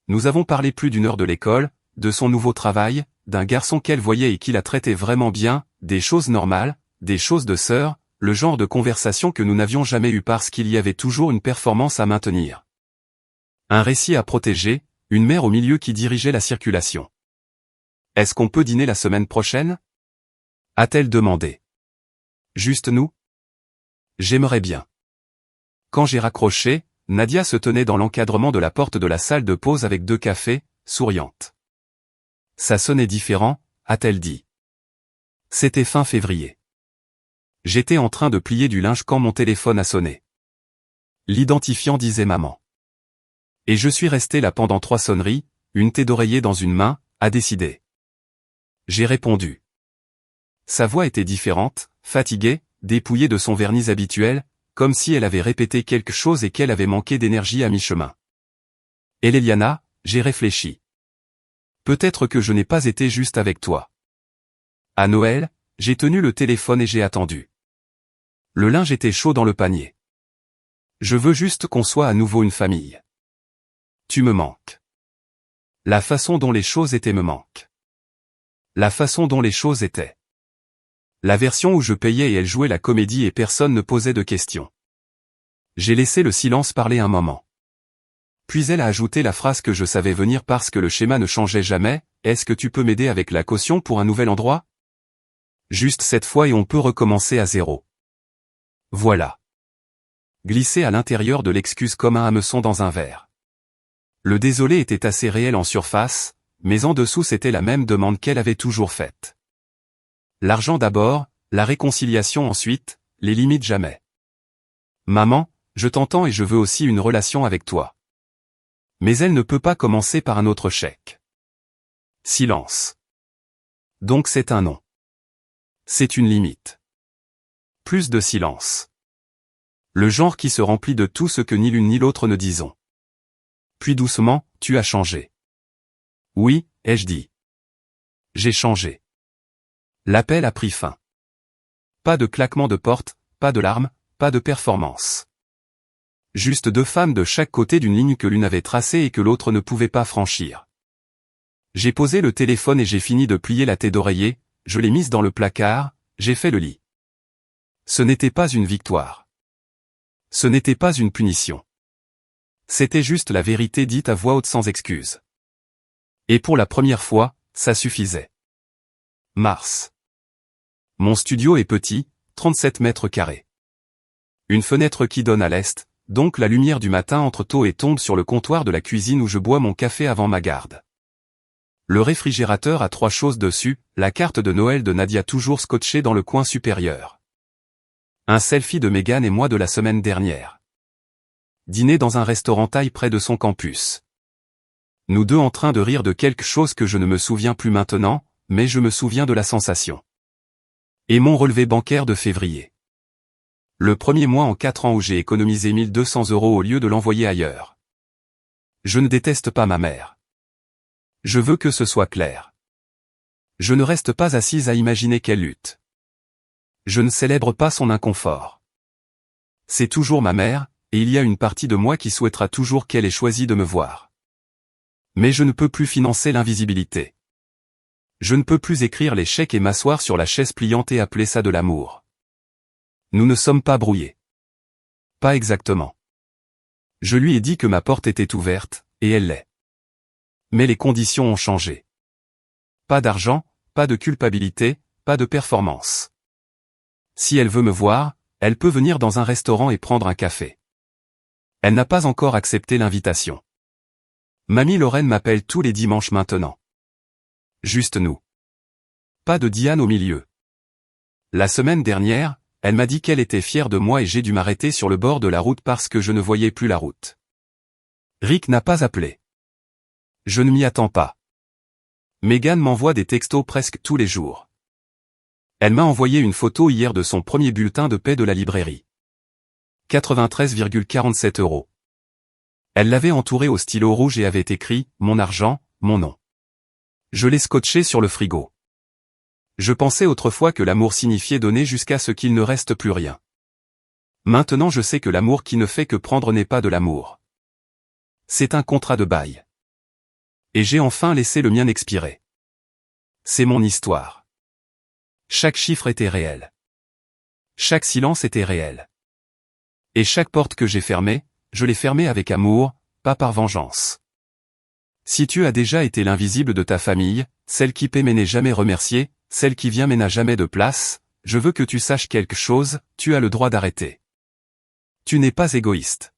Nous avons parlé plus d'1 heure de l'école, de son nouveau travail, d'un garçon qu'elle voyait et qui la traitait vraiment bien, des choses normales, des choses de sœur, le genre de conversation que nous n'avions jamais eu parce qu'il y avait toujours une performance à maintenir. Un récit à protéger, une mère au milieu qui dirigeait la circulation. « Est-ce qu'on peut dîner la semaine prochaine ?» a-t-elle demandé. « Juste nous ?» J'aimerais bien. Quand j'ai raccroché, Nadia se tenait dans l'encadrement de la porte de la salle de pause avec 2 cafés, souriante. Ça sonnait différent, a-t-elle dit. C'était fin février. J'étais en train de plier du linge quand mon téléphone a sonné. L'identifiant disait maman. Et je suis resté là pendant 3 sonneries, une thé d'oreiller dans une main, à décider. J'ai répondu. Sa voix était différente, fatiguée, dépouillée de son vernis habituel, comme si elle avait répété quelque chose et qu'elle avait manqué d'énergie à mi-chemin. Et Léliana, j'ai réfléchi. Peut-être que je n'ai pas été juste avec toi. À Noël, j'ai tenu le téléphone et j'ai attendu. Le linge était chaud dans le panier. Je veux juste qu'on soit à nouveau une famille. Tu me manques. La façon dont les choses étaient me manque. La façon dont les choses étaient. La version où je payais et elle jouait la comédie et personne ne posait de questions. J'ai laissé le silence parler un moment. Puis elle a ajouté la phrase que je savais venir parce que le schéma ne changeait jamais, est-ce que tu peux m'aider avec la caution pour un nouvel endroit? Juste cette fois et on peut recommencer à zéro. Voilà. Glissé à l'intérieur de l'excuse comme un hameçon dans un verre. Le désolé était assez réel en surface, mais en dessous c'était la même demande qu'elle avait toujours faite. L'argent d'abord, la réconciliation ensuite, les limites jamais. Maman, je t'entends et je veux aussi une relation avec toi. Mais elle ne peut pas commencer par un autre chèque. Silence. Donc c'est un non. C'est une limite. Plus de silence. Le genre qui se remplit de tout ce que ni l'une ni l'autre ne disons. Puis doucement, tu as changé. Oui, ai-je dit. J'ai changé. L'appel a pris fin. Pas de claquement de porte, pas de larmes, pas de performance. Juste 2 femmes de chaque côté d'une ligne que l'une avait tracée et que l'autre ne pouvait pas franchir. J'ai posé le téléphone et j'ai fini de plier la thé d'oreiller, je l'ai mise dans le placard, j'ai fait le lit. Ce n'était pas une victoire. Ce n'était pas une punition. C'était juste la vérité dite à voix haute sans excuse. Et pour la première fois, ça suffisait. Mars. Mon studio est petit, 37 mètres carrés. Une fenêtre qui donne à l'est, donc la lumière du matin entre tôt et tombe sur le comptoir de la cuisine où je bois mon café avant ma garde. Le réfrigérateur a 3 choses dessus, la carte de Noël de Nadia toujours scotchée dans le coin supérieur. Un selfie de Mégane et moi de la semaine dernière. Dîner dans un restaurant thaï près de son campus. Nous 2 en train de rire de quelque chose que je ne me souviens plus maintenant, mais je me souviens de la sensation. Et mon relevé bancaire de février. Le premier mois en 4 ans où j'ai économisé 1 200 € au lieu de l'envoyer ailleurs. Je ne déteste pas ma mère. Je veux que ce soit clair. Je ne reste pas assise à imaginer qu'elle lutte. Je ne célèbre pas son inconfort. C'est toujours ma mère, et il y a une partie de moi qui souhaitera toujours qu'elle ait choisi de me voir. Mais je ne peux plus financer l'invisibilité. Je ne peux plus écrire les chèques et m'asseoir sur la chaise pliante et appeler ça de l'amour. Nous ne sommes pas brouillés. Pas exactement. Je lui ai dit que ma porte était ouverte, et elle l'est. Mais les conditions ont changé. Pas d'argent, pas de culpabilité, pas de performance. Si elle veut me voir, elle peut venir dans un restaurant et prendre un café. Elle n'a pas encore accepté l'invitation. Mamie Lorraine m'appelle tous les dimanches maintenant. Juste nous. Pas de Diane au milieu. La semaine dernière, elle m'a dit qu'elle était fière de moi et j'ai dû m'arrêter sur le bord de la route parce que je ne voyais plus la route. Rick n'a pas appelé. Je ne m'y attends pas. Mégane m'envoie des textos presque tous les jours. Elle m'a envoyé une photo hier de son premier bulletin de paie de la librairie. 93,47 €. Elle l'avait entouré au stylo rouge et avait écrit « Mon argent, mon nom ». Je l'ai scotché sur le frigo. Je pensais autrefois que l'amour signifiait donner jusqu'à ce qu'il ne reste plus rien. Maintenant je sais que l'amour qui ne fait que prendre n'est pas de l'amour. C'est un contrat de bail. Et j'ai enfin laissé le mien expirer. C'est mon histoire. Chaque chiffre était réel. Chaque silence était réel. Et chaque porte que j'ai fermée, je l'ai fermée avec amour, pas par vengeance. Si tu as déjà été l'invisible de ta famille, celle qui paie mais n'est jamais remerciée, celle qui vient mais n'a jamais de place, je veux que tu saches quelque chose, tu as le droit d'arrêter. Tu n'es pas égoïste.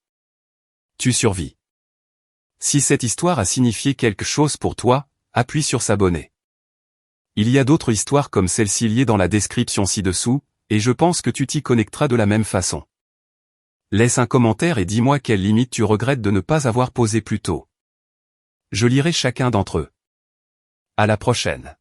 tu survis. Si cette histoire a signifié quelque chose pour toi, appuie sur s'abonner. Il y a d'autres histoires comme celle-ci liées dans la description ci-dessous, et je pense que tu t'y connecteras de la même façon. Laisse un commentaire et dis-moi quelles limites tu regrettes de ne pas avoir posées plus tôt. Je lirai chacun d'entre eux. À la prochaine.